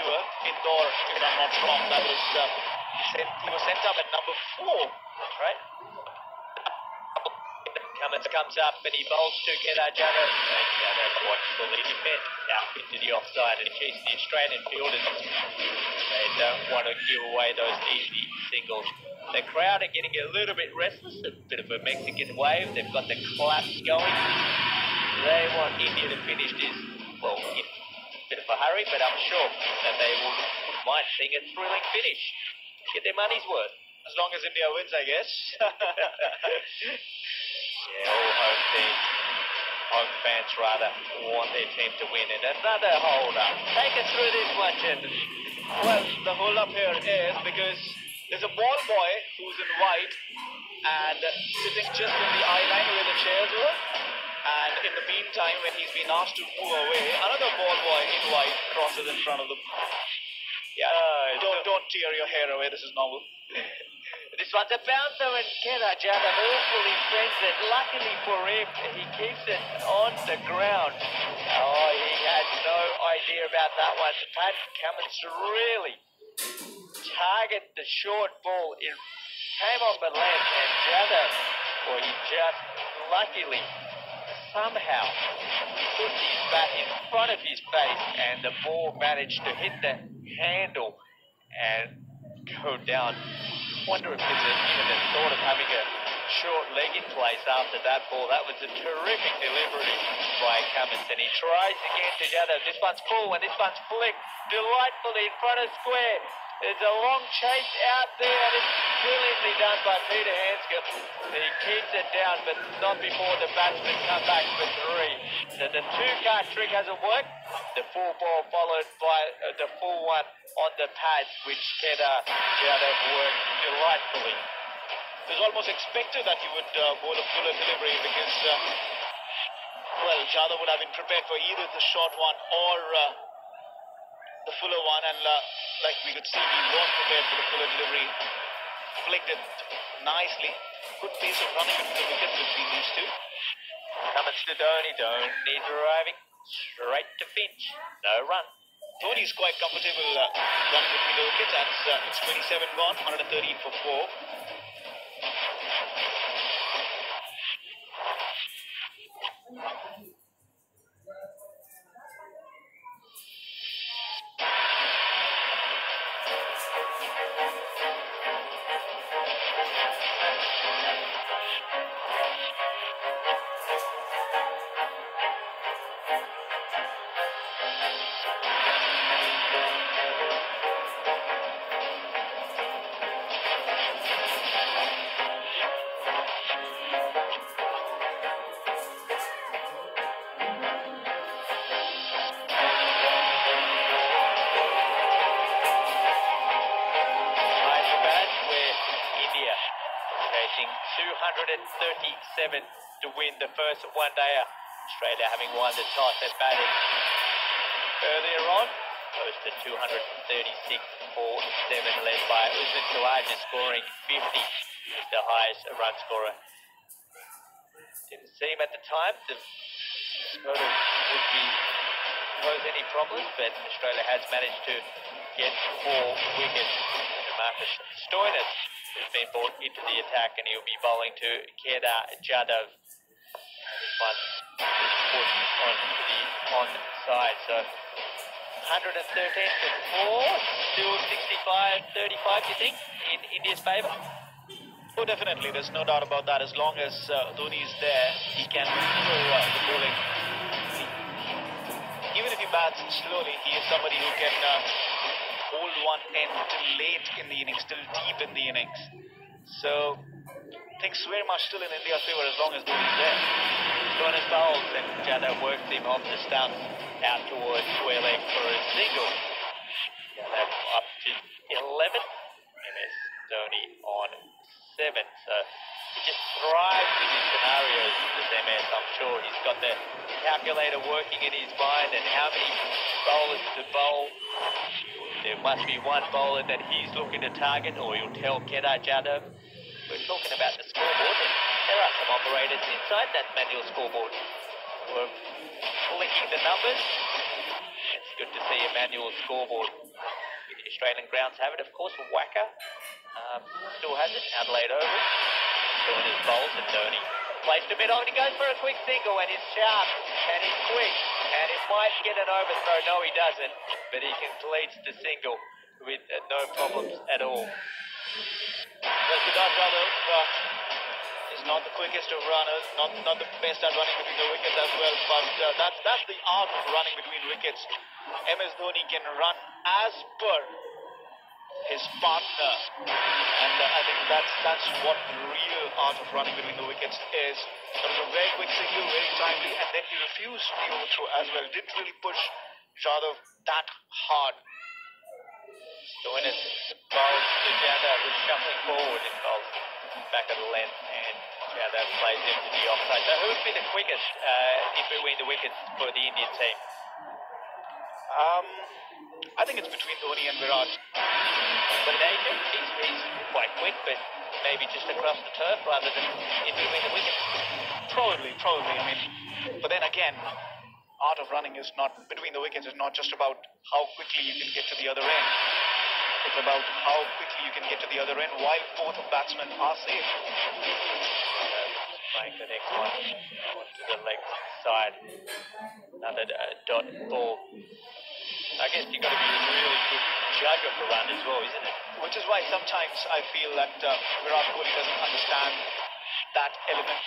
tour. Indore, if I'm not wrong, that was he was sent up at number 4, right? Cummins comes up and he bowls to Kedar Jadhav, and Jadhav watchfully defends out into the offside, and keeps the Australian fielders. They don't want to give away those easy singles. The crowd are getting a little bit restless, a bit of a Mexican wave. They've got the claps going. They want India to finish this, well, in a bit of a hurry, but I'm sure that they wouldn't mind seeing a thrilling finish. Get their money's worth. As long as India wins, I guess. Yeah, all home fans rather want their team to win. And another hold-up. Take us through this one, Chetan. Well, the hold-up here is because there's a ball boy who's in white and sitting just in the eye line where the chairs were. And in the meantime, when he's been asked to move away, another ball boy in white crosses in front of them. Yeah, don't tear your hair away. This is normal. This one's a bouncer, and Kedar Jadhav awfully fends it. Luckily for him, he keeps it on the ground. Oh, he had no idea about that one. Pat Cummins really target the short ball. It came off a length, and Jadhav, well, he just luckily somehow put his bat in front of his face, and the ball managed to hit the handle and go down. Wonder if there's even a thought of having a short leg in place after that ball. That was a terrific delivery by Cummins, and he tries again to Jadhav. This one's full, and this one's flicked delightfully in front of square. There's a long chase out there, and it's brilliantly done by Peter Handscomb. He keeps it down, but not before the batsmen come back for 3. So the 2-card trick hasn't worked. The full ball followed by the full one on the pads, which Kedar Jadhav worked delightfully. It was almost expected that he would bowl a fuller delivery because, well, Jadhav would have been prepared for either the short one or the fuller one, and like we could see, he was prepared for the fuller delivery. Flicked it nicely. Good pace of running between the wickets between these two. Coming to Dhoni. Dhoni's arriving straight to Finch. No run. Dhoni's quite comfortable running between the wickets. It's 27 gone, 113 for 4. Chasing 237 to win the first one-dayer. Australia having won the toss and batting earlier on. Goes to 236 for 7, led by Usman Khawaja, scoring 50. He's the highest run scorer. Didn't seem at the time the total would pose any problems, but Australia has managed to get 4 wickets. Marcus Stoinis has been brought into the attack, and he'll be bowling to Kedar Jadhav. This one is pushed onto the onside, so 113 for 4, still 65-35, you think, in India's favour? Oh, definitely. There's no doubt about that. As long as Dhoni is there, he can control the bowling. Even if he bats slowly, he is somebody who can hold one end till late in the innings, till deep in the innings. So, things very much still in India's favour as long as Dhoni is there. Stoinis bowls and Jadhav works him off the stump out towards square leg for a single. Jadhav up to 11. MS Dhoni on 7. So he just thrives in these scenarios, this MS. I'm sure he's got the calculator working in his mind and how many bowlers to bowl. There must be one bowler that he's looking to target, or he'll tell Kedar Jadhav. We're talking about the scoreboard, and there are some operators inside that manual scoreboard who are flicking the numbers. It's good to see a manual scoreboard. The Australian grounds have it, of course. Wacker still has it. Adelaide Oval. Stoinis bowls and Dhoni placed a bit on. He goes for a quick single, and he's sharp and he's quick, and it might get an overthrow. No, he doesn't, but he completes the single with no problems at all. Well, Kedar Jadhav is not the quickest of runners, not the best at running between the wickets as well, but that's the art of running between wickets. MS Dhoni can run as per his partner, and I think that's what the real art of running between the wickets is. That was a very quick single, very timely, and then he refused the overthrow as well. Didn't really push Jadhav that hard. Stoinis bowls to Jadhav, who's shuffling forward and bowls back of the length, and Jadhav plays into the offside. So who would be the quickest in between the wickets for the Indian team? I think it's between Dhoni and Virat. But he's quite quick, but maybe just across the turf rather than in between the wickets. Probably. I mean, but then again, art of running is not between the wickets. Is not just about how quickly you can get to the other end. It's about how quickly you can get to the other end while both batsmen are safe. Playing the next one onto the leg side. Another dot ball. I guess you've got to be a really good judge of the run as well, isn't it? Which is why sometimes I feel that Virat Kohli doesn't understand that element.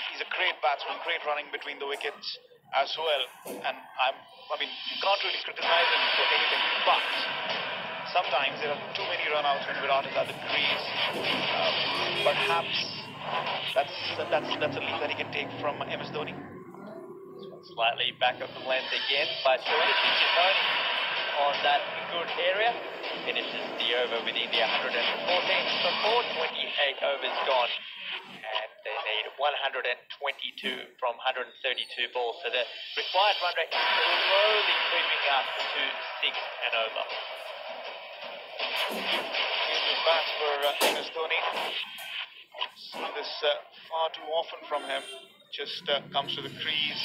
He's a great batsman, great running between the wickets as well. And I mean, you can't really criticize him for anything, but sometimes there are too many run-outs when Virat is at the crease. Perhaps that's a lead that he can take from MS Dhoni. This one slightly back of the length again, but Dhoni on that good area. Finishes the over with India 114 for 4, 28 overs gone. And they need 122 from 132 balls. So the required run rate is slowly creeping up to 6 and over. Good bat for MS Dhoni. Seen this far too often from him. Just comes to the crease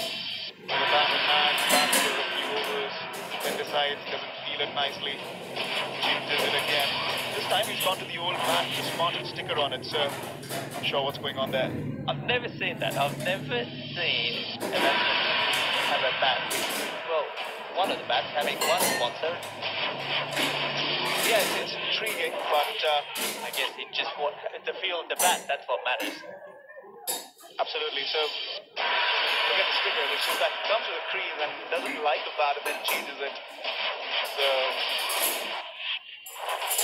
with a bat in hand, bats for a few overs, then decides doesn't feel it nicely, changes it again. This time he's gone to the old bat, the Spartan sticker on it, so I'm not sure what's going on there. I've never seen that. I've never seen a batsman have a bat with, well, one of the bats having one sponsor. Yeah, it's intriguing, but I guess it just what the feel of the bat, that's what matters. absolutely. So look at the sticker, which is that he comes to the crease and doesn't like the bat and then changes it. So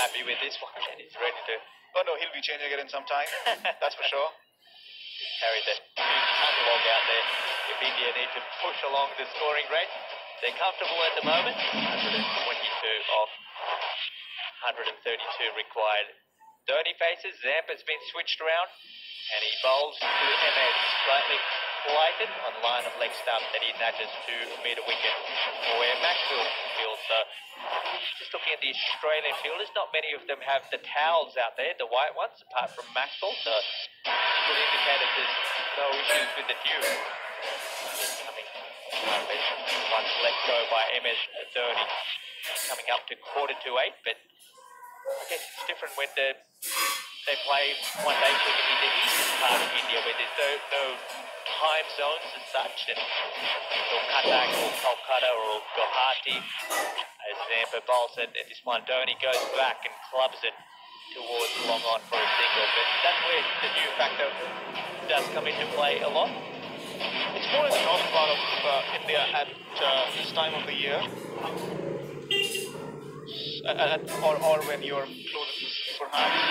Happy with this one, and he's ready to oh no, he'll be changing it in some time. That's for sure. carry the underlog out there. If India need to push along the scoring rate, they're comfortable at the moment. 122 off 132 required. Dhoni faces, Zampa's been switched around, and he bowls to MS, slightly flighted on line of leg stump that he nudges to mid wicket, where Maxwell fields. So just looking at the Australian fielders, not many of them have the towels out there, the white ones, apart from Maxwell, so could indicate that there's no issues with the dew. Once let go by MS Dhoni, coming up to 7:45, but I guess it's different when they play one-day cricket in the eastern part of India, where there's no time zones as such, and Kolkata or Kolkata or Guwahati, as Zampa bowls it, and this one Dhoni goes back and clubs it towards long on for a single, but that's where the new factor does come into play a lot. It's more in the northern part of India at this time of the year, or when you're closest perhaps.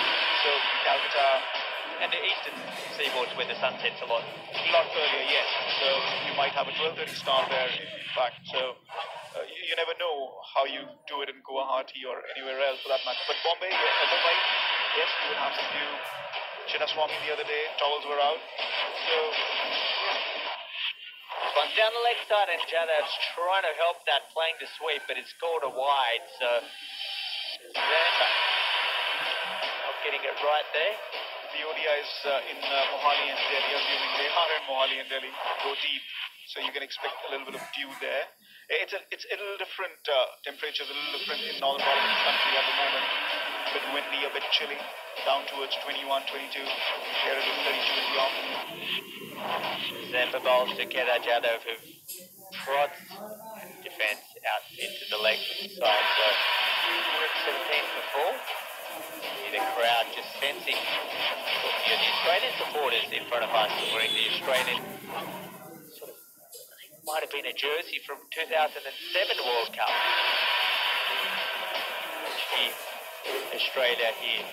So Calcutta And the eastern seaboards where the sun sets a lot earlier, yes. So you might have a 12:30 start there, in fact. So you never know how you do it in Guwahati or anywhere else for that matter. But Mumbai, yes, you would have some dew. Chinnaswamy the other day, towels were out. So One down the leg side, and Jadav's trying to help that, playing the sweep, but it's called a wide, so Zampa not getting it right there. the ODIs in Mohali and Delhi, assuming they are in Mohali and Delhi, go deep. So you can expect a little bit of dew there. It's a little different, temperatures a little different in northern part of the country at the moment. A bit windy, a bit chilly, down towards 21, 22. Here it is 32 in the afternoon. Zampa bowls to Kedar Jadhav, who prods defence out into the leg side. So 17 for 4. See the crowd just sensing the Australian supporters in front of us wearing the Australian sort of, might have been a jersey from 2007 World Cup. Australia here.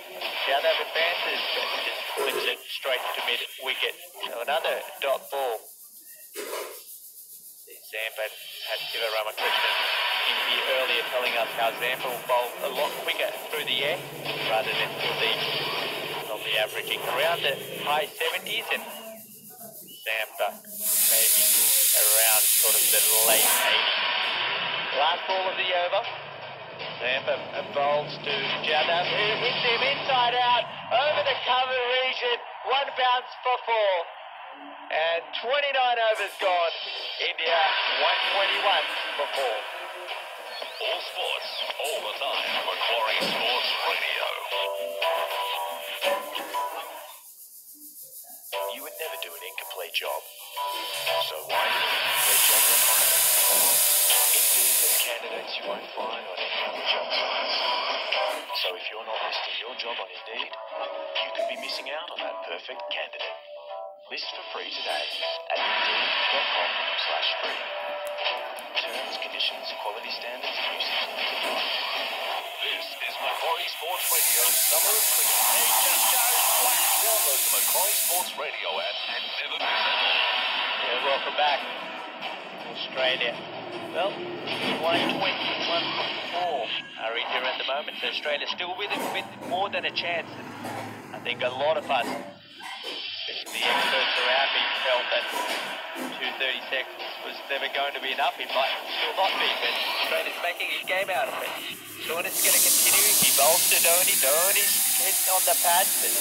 Jadhav advances, but just flips it straight to mid wicket. So another dot ball. Zampa had Siva Ramakrishnan in here earlier telling us how Zampa will bowl a lot quicker through the air rather than deep. Probably averaging around the high 70s, and Zampa maybe around sort of the late 80s. Last ball of the over. Zampa bowls to Jadhav, who hits him inside out over the cover region. One bounce for 4. And 29 overs gone. India 121 for 4. All sports, all the time. Macquarie Sports Radio. You would never do an incomplete job. So why do an incomplete job online? Indeed, there's candidates you won't find on any other job site. So if you're not listing your job on Indeed, you could be missing out on that perfect candidate. List for free today at indeed.com/free. Terms, conditions, quality standards, and usage limits apply. This is Macquarie Sports Radio Summer of Cricket. It just goes flat. Download the Macquarie Sports Radio app and never miss it. Yeah, welcome back. Australia. Well, 121 for 4 So Australia still with more than a chance. I think a lot of us, especially the experts around me, felt that 2:30 seconds was never going to be enough. It might still not be, but Australia's making a game out of it. Sean is going to continue. He bowls to Dhoni. Dhoni's hitting on the pad, but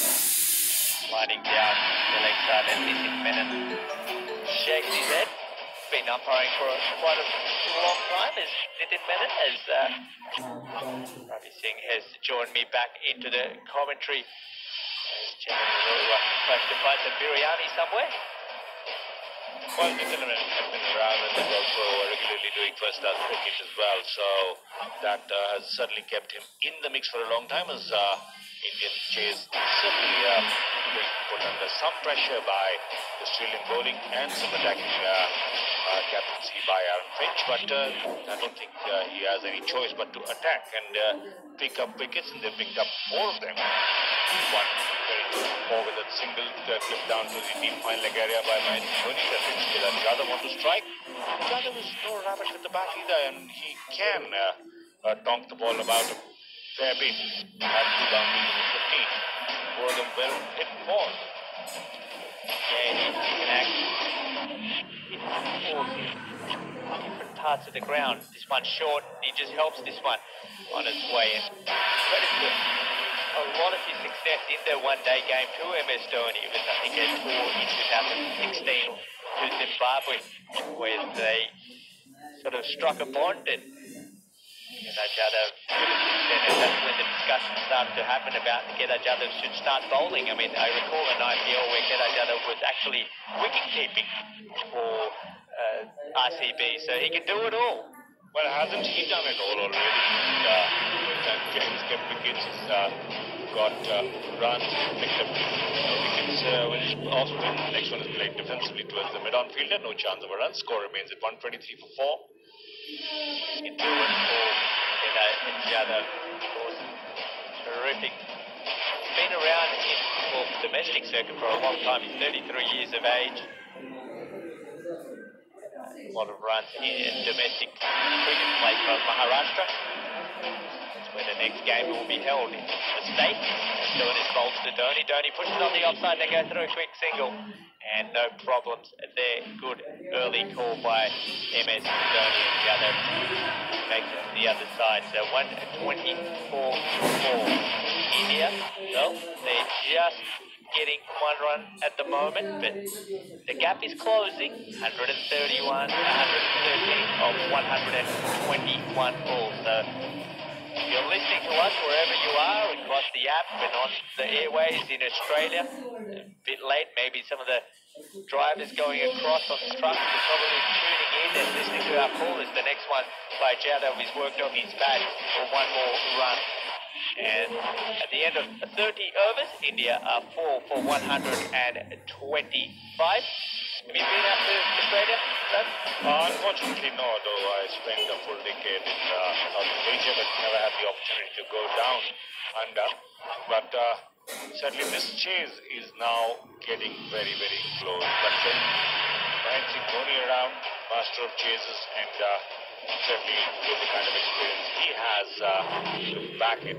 sliding down the leg side and missing Menon. Shakes his head. Been umpiring for quite a long time as Nitin Menon has Ravi Singh has joined me back into the commentary. Tries to find some biryani somewhere. Well, Nitin Menon has been around and is also regularly doing first-class cricket as well, so that has certainly kept him in the mix for a long time as Indian chase certainly being put under some pressure by the Australian bowling and some attacking captaincy by Aaron Finch, but I don't think he has any choice but to attack and pick up wickets, and they picked up 4 of them. One very good ball with a single clip down to the deep fine leg area by Mahendra Dhoni. That Jadhav want to strike. Jadhav is no rubbish with the bat either, and he can donk the ball about a fair bit. Had 2 boundaries in 15. 4 of them well hit ball. Yeah, he can actually hit balls in different parts of the ground. This one's short, he just helps this one on its way in. Credit to a lot of his success in the one-day game to MS Dhoni. It was, I think, a tour in 2016 to Zimbabwe where they sort of struck a bond, and Jadhav, and that's when the discussion started to happen about Kedar Jadhav should start bowling. I mean, I recall an IPL where Kedar Jadhav was actually wicket-keeping for RCB, so he can do it all. Well, hasn't he done it all already? He's kept wickets, he's got runs, picked up wickets when he's off spin. The next one is played defensively towards the mid-on fielder. No chance of a run. Score remains at 123 for 4. He can do it for Jadhav, of course. Terrific. He's been around in the domestic circuit for a long time. He's 33 years of age. A lot of runs in domestic cricket played for Maharashtra. That's where the next game will be held in the state. Doing his bowls to Dhoni. Dhoni pushes on the offside, they go through a quick single. And no problems there. Good early call by MS Dhoni, and the other makes it to the other side. So 124 for India. So they're just getting 1 run at the moment, but the gap is closing. 131, 113 of 121 balls. So if you're listening to us wherever you are, across the app and on the airways in Australia, a bit late, maybe some of the drivers going across on the trucks are probably tuning in and listening to our call as the next one by Jadhav is worked on his bat for 1 more run. And at the end of 30 overs, India are 4 for 125. Have you been out to Australia, sir? Unfortunately, no, though I spent a full decade in Southeast Asia, but never had the opportunity to go down under. But certainly this chase is now getting very, very close. But then Mahendra Dhoni around, master of chases, and certainly with the kind of experience he has to back it,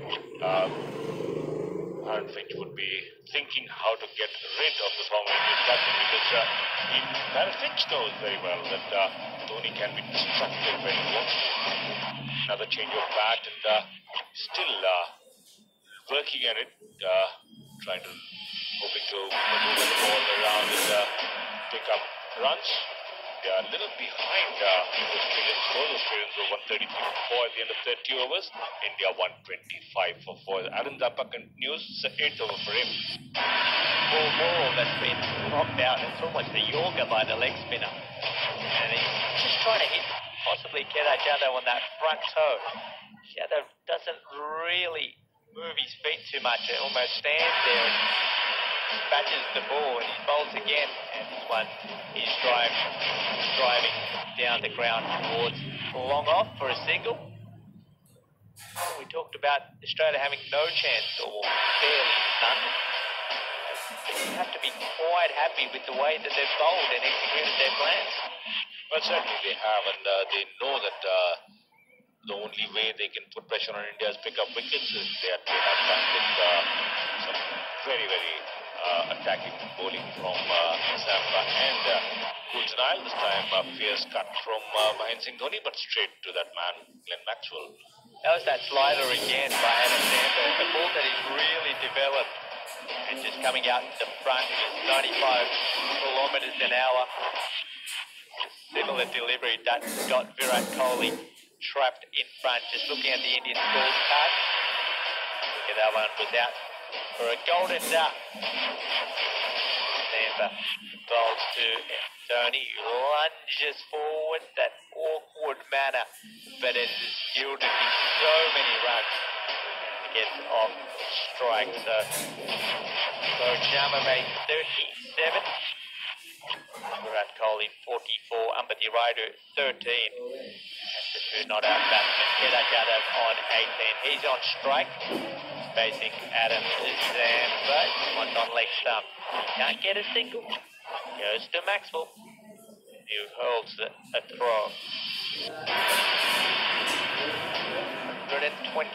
Aaron Finch would be thinking how to get rid of the former Indian captain, because Aaron Finch knows very well that Dhoni can be destructive when he wants to. Another change of bat, and still working at it, hoping to maneuver the ball around and pick up runs. They are a little behind the Australian score. The Australians were 133 for 4 at the end of 30 overs. India 125 for 4. Aaron Zappa continues. It's the 8th over for him. Ball that's been knocked out. It's almost a Yorker by the leg spinner. And he's just trying to hit possibly Kedar Jadhav on that front toe. Jadhav doesn't really move his feet too much. It almost stands there and dispatches the ball, and he bowls again, and this one is driving down the ground towards long off for a single. We talked about Australia having no chance, or barely none. They have to be quite happy with the way that they've bowled and executed their plans. Well, certainly they have, and they know that the only way they can put pressure on India's pick up wickets is they have done with some very, very attacking bowling from Zampa and Kuljanile. This time a fierce cut from Mahendra Singh Dhoni, but straight to that man, Glenn Maxwell. That was that slider again by Adam Zampa, a ball that is really developed and just coming out the front is 95 kilometres an hour. Similar delivery that got Virat Kohli trapped in front. Just looking at the Indian scorecard. Look at that one, was out for a golden duck. Zampa bowls to Dhoni, lunges forward that awkward manner, but it has yielded him so many runs. Gets off strike, so Jama made 37. Virat Kohli 44, Ambati Raidu 13. That's the two not out batsmen. Kedar Jadhav on 18. He's on strike. Facing Adam Zampa. One on leg stump. Can't get a single. Goes to Maxwell. Who holds a throw. 120, 110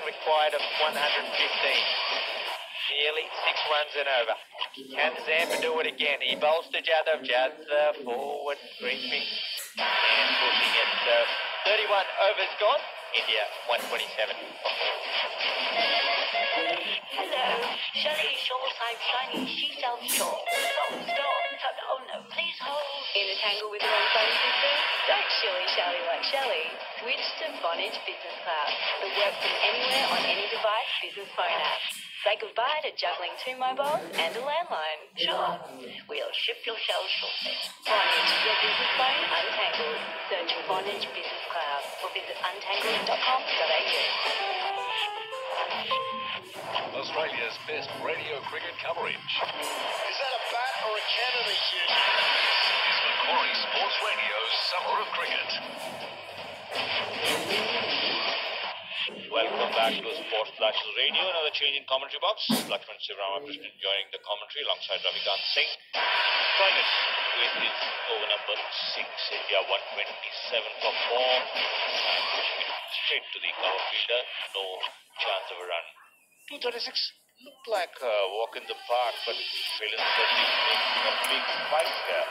required of 115. Nearly 6 runs and over. Can Zampa do it again? He bowls to Jadhav. Jadhav forward, creeping and pushing it. So 31 overs gone. India 127 for 4. Hello, Shelley Shaw Side Shiny She Sells Shaw. Stop. Oh no, please hold. In a tangle with the wrong phone system? Don't shilly-shally like Shelley. Switch to Vonage Business Cloud. The work from anywhere on any device business phone app. Say goodbye to juggling 2 mobiles and a landline. Sure, we'll ship your shells shortly. Vonage, your business phone untangled. Search Vonage Business Cloud or visit untangled.com.au. Australia's best radio cricket coverage. Is that a bat or a cannon he's using? This is Macquarie Sports Radio's Summer of Cricket. Welcome back to Sports Flashes Radio. Another change in commentary box. Lakshman Sivaramakrishnan joining the commentary alongside Ravikant Singh. Joined with his over number 6. India 127 for 4. Straight to the cover fielder. No chance of a run. 236 looked like a walk in the park, but Sri Lanka certainly making a big fight here.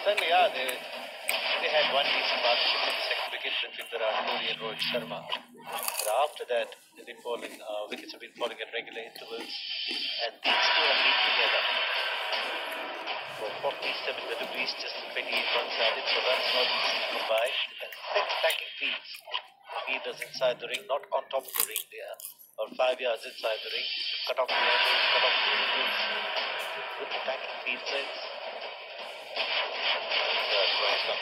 Certainly are. They had one decent partnership in the second wicket between Virat Kohli and Rohit Sharma. But after that, wickets have been falling at regular intervals, and these two have been together for 47 deliveries, just 28 runs added, so runs not easy to come by. And 6 backing fields. Fielders inside the ring, not on top of the ring there, or 5 yards inside the ring. Cut off the angles, cut off the angles with the backing field lengths.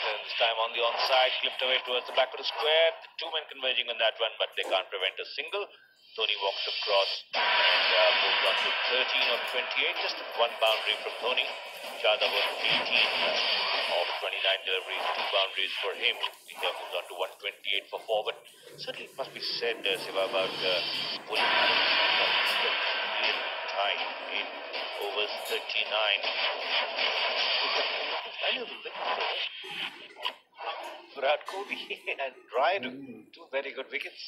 This time on the onside, clipped away towards the back of the square. The 2 men converging on that one, but they can't prevent a single. Dhoni walks across and moves on to 13 or 28. Just 1 boundary from Dhoni. Jadhav was 18 of 29 deliveries, 2 boundaries for him. India moves on to 128 for 4. But certainly it must be said, Siva, about pulling real time in overs 39. Valuable wicket. Virat Kohli and Raidu, 2 very good wickets.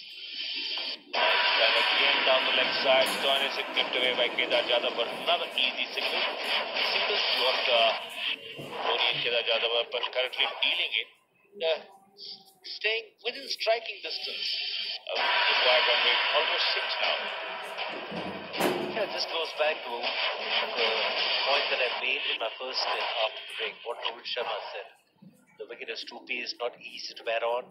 And again down the left side, Dhoni is clipped away by Kedar Jadhav for another easy single. Singles what Dhoni and Kedar Jadhav are currently dealing in, staying within striking distance. Required run rate almost 6 now. Yeah, this goes back to the point that I made in my first stint after the break, what Rohit Sharma said. The wicket is 2 pace, not easy to bat on.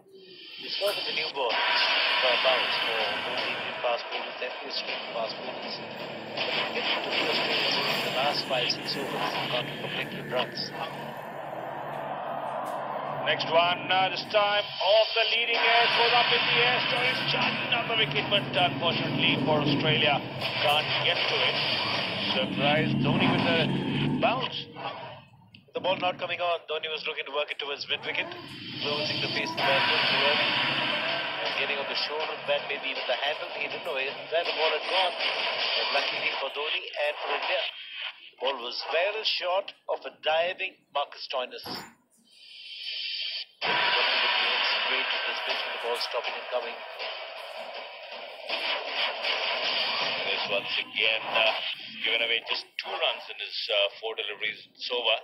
This wasn't a new ball. Bounce for both the Indian fast bowlers and the Australian fast bowlers. But the wicket to the Australians in the last 5-6 overs got completely runs. Next one, this time off the leading edge, goes up in the air, Stories charging down the wicket, but unfortunately for Australia, can't get to it. Surprise, Dhoni with the bounce. The ball not coming on, Dhoni was looking to work it towards mid-wicket, closing the face of the batsman too early, and getting on the shoulder of the bat, maybe even the handle. He didn't know where the ball had gone. And luckily for Dhoni and for India, the ball was well short of a diving Marcus Stoinis. Straight to the pitch with the ball stopping and coming. This once again given away just 2 runs in his 4 deliveries. It's over.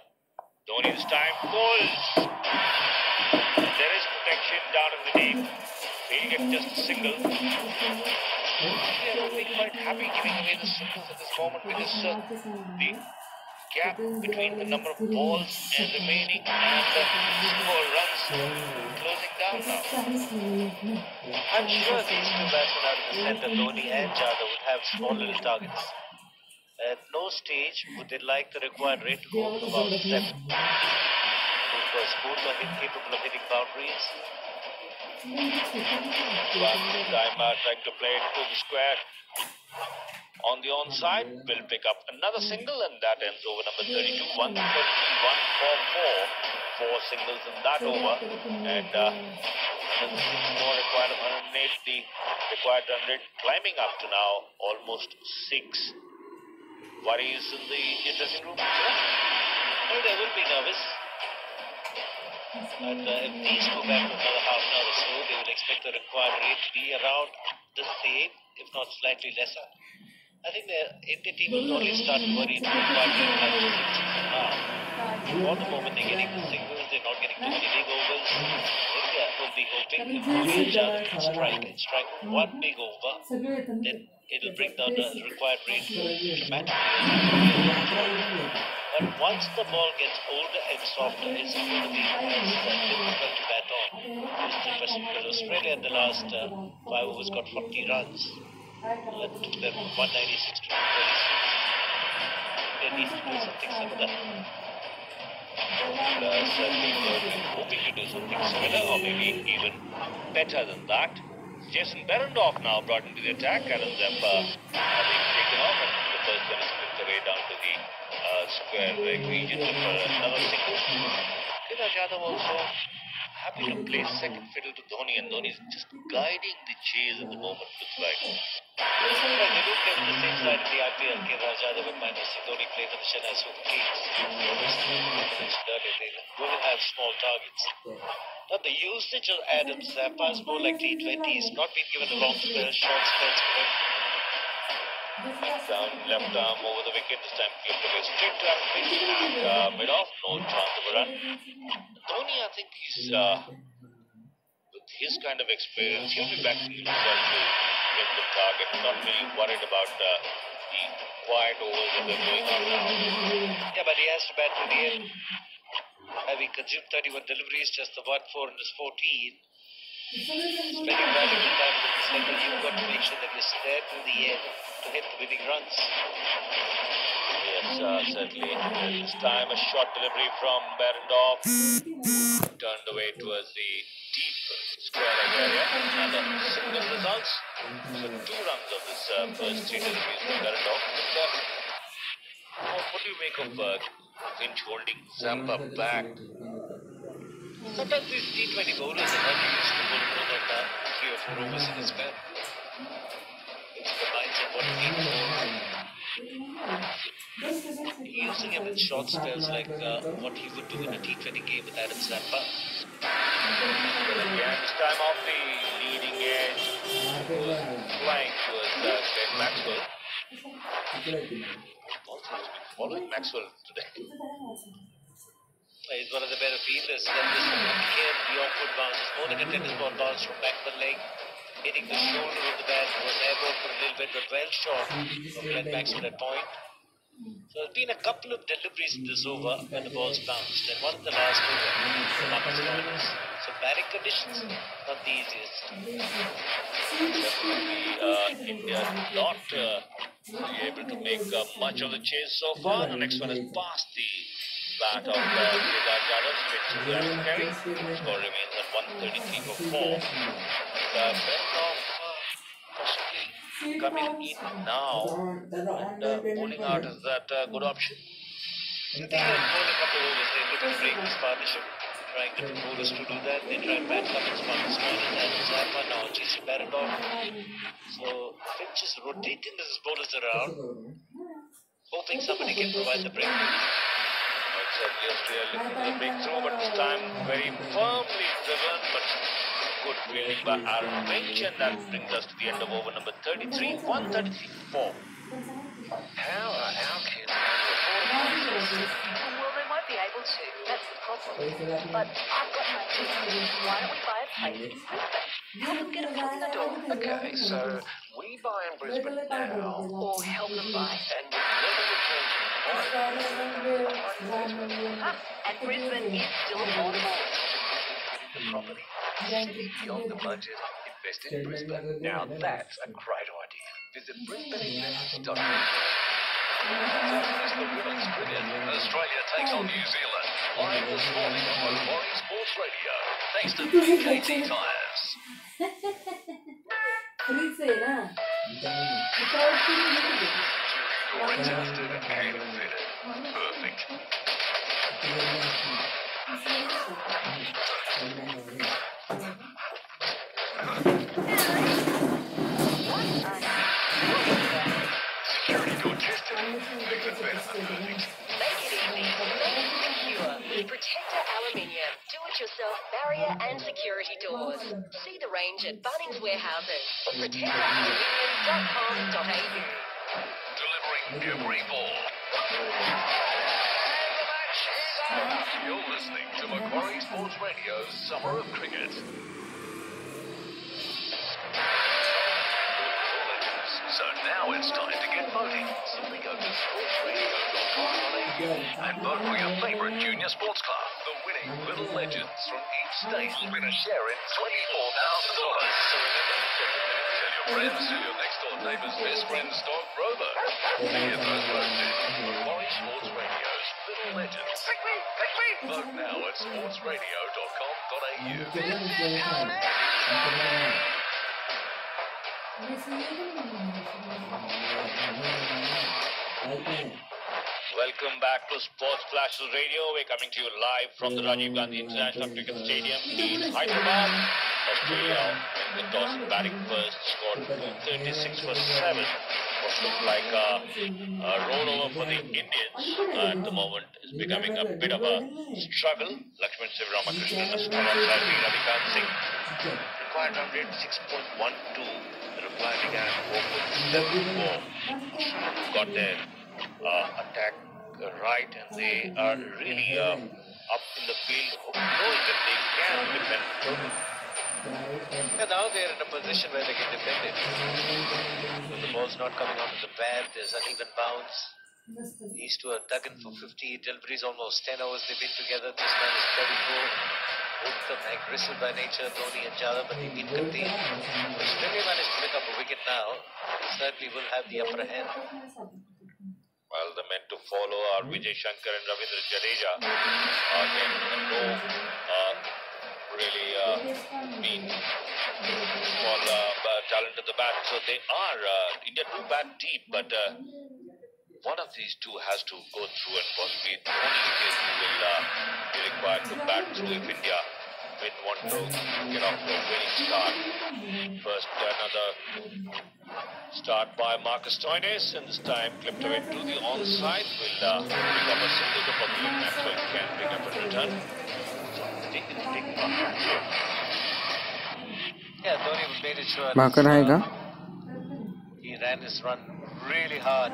Dhoni this time pulls. There is protection down in the deep. He'll get just a single. They would be quite happy giving away the singles at this moment because the gap between the number of balls and remaining and the score runs closing down now. I'm sure these two batsmen out of the centre, Dhoni and Jadhav, would have small little targets. At no stage would they like the required rate to go up to about 7. Because both are capable of hitting boundaries. Time trying to play it to the square. On the onside, will pick up another single, and that ends over number 32. 131 for 4. 4 singles in that over, and 106 more required of 108. The required run rate climbing up to now almost 6. Worries in the dressing room? Well, they will be nervous. And if these go back for another half an hour or so, they will expect the required rate to be around the same, if not slightly lesser. I think the India team will only start to worry about required rate like 6 now. For the moment, they're getting the singles, they're not getting too many big overs. India will be hoping if Dhoni and Jadhav can strike one big over, then it'll bring down the required rate dramatically. But once the ball gets older and softer, it's going to be difficult to bat on. Because Australia in the last 5 overs got 40 runs. That took them 196 to 26. They need to do something similar. Certainly hoping to do something similar, or maybe even better than that. Jason Behrendorff now brought into the attack. Alan Zampa having taken off, and the first one is picked away down to the square leg region for another single. Kedar Jadhav also happy to play second fiddle to Dhoni, and Dhoni is just guiding the chase at the moment, looks like. Well, they do play with the same side in the IPL. Kedar Jadhav and Mahendra Singh Dhoni play for the Chennai Super Kings. They will have small targets. Now, the usage of Adam Zampa is more like T20. He's not been given the long spells, short spells for him. Down left arm over the wicket, this time clipped away straight to Aaron Finch and mid-off, no chance of a run. Dhoni, I think he's, with his kind of experience, he'll be backing himself to get the target, not really worried about the quiet overs that they're going on now. Yeah, but he has to bat to the end. Having consumed 31 deliveries, just the 1-4 in his 14. Spending valuable time with the center, you've got to make sure that you're there to the end to hit the winning runs. Yes, certainly. This time a short delivery from Behrendorff. Turned away towards the deep square leg area. Another single results. So 2 runs of this first 3 deliveries from Behrendorff. What do you make of Finch holding Zampa back? Sometimes these T20 bowlers are not used to bowling more than 3 or 4 overs in a spell. It's the mindset what he needs. Using him in short spells like what he would do in a T20 game with Adam Zampa. Again, this time off the leading edge, flying towards Glenn Maxwell. Also has been following Maxwell today. He's one of the better fielders. Then this one again, the awkward bounce. It's more like a tennis ball bounce from back the leg, hitting the shoulder of the bat. Was airborne for a little bit, but well short of Glenn Maxwell at point. So there's been a couple of deliveries in this over when the ball's bounced, and one in the last over. So batting conditions, not the easiest. Definitely, India not able to make much of the chase so far. The next one is past the bat of Kedar Jadhav, straight to the carry. Score remains at 133 for 4. Behrendorff possibly coming in now, and bowling out is that a good option? I think they've bowled a couple of overs. They look to break this partnership, trying different bowlers to do that. They try Pat Cummins, Marcus Stoinis, and Zampa, now Jason Behrendorff. So Finch is rotating his bowlers around, hoping somebody can provide the break. Certainly Australia looking for the breakthrough, but this time very firmly driven, but good fielding by Aaron Finch, and that brings us to the end of over number 33, 133-4. How are our kids going to afford a Well, they won't be able to. That's the problem. But I've got an idea. Why don't we buy a place in Brisbane? Help them get a foot in the door. Okay, so we buy in Brisbane now, Or help them buy. and with little returns And Brisbane is still affordable. the property, city beyond the budget, invest in Brisbane. Now that's a great idea. Visit brisbaneinvest.com. It's the women's cricket. Australia takes on New Zealand. Live this morning on Macquarie Sports Radio. Thanks to BKT Tyres. Your adjusted and fitted. Perfect. Security door tested. Makes it better than perfect. Make it easy. Make it secure with Protector Aluminium. Do-it-yourself barrier and security doors. See the range at Bunnings Warehouses. ProtectorAluminium.com.au. Delivering every ball. You're listening to Macquarie Sports Radio's Summer of Cricket. So now it's time to get voting. Simply go to sportsradio.com.au and vote for your favourite junior sports club. The winning Little Legends from each state will win a share in $24,000. So remember, tell your friends, tell your next door neighbour's best friend's dog, Rover. Get those votes in. Macquarie Sports Radio's Little Legends. Vote now at sportsradio.com.au. Welcome back to Sports Flashes Radio. We're coming to you live from the Rajiv Gandhi International Cricket Stadium in Hyderabad. Australia in the toss batting first, scored 36 for 7. What looked like a rollover for the Indians at the moment is becoming a bit of a struggle. Lakshman Sivaramakrishnan has come outside the Ravikant Singh. Required run rate 6.12. The reply began 4.74. Got their attack right, and they are really up in the field, knowing that they can defend. Yeah, now they're in a position where they can defend it. When the ball's not coming onto the bat, there's uneven bounce. These two are dug in for 50. Dilbari's almost 10 overs they've been together. This man is 34. Both of them aggressive by nature, Dhoni and Jadhav, but they've been contained. If Australia managed to pick up a wicket now, they certainly will have the upper hand. Well, the men to follow are Vijay Shankar and Ravindra Jadeja. Again, no really being small talent at the bat. So they are, India do bat deep, but one of these two has to go through, and possibly Dhoni will be required to bat through if India want to get off to a winning start. First, another start by Marcus Stoinis, and this time clipped away to the onside. Will pick up a single to Public Maxwell can pick up a return. Yeah, Dhoni made it sure. He ran his run really hard.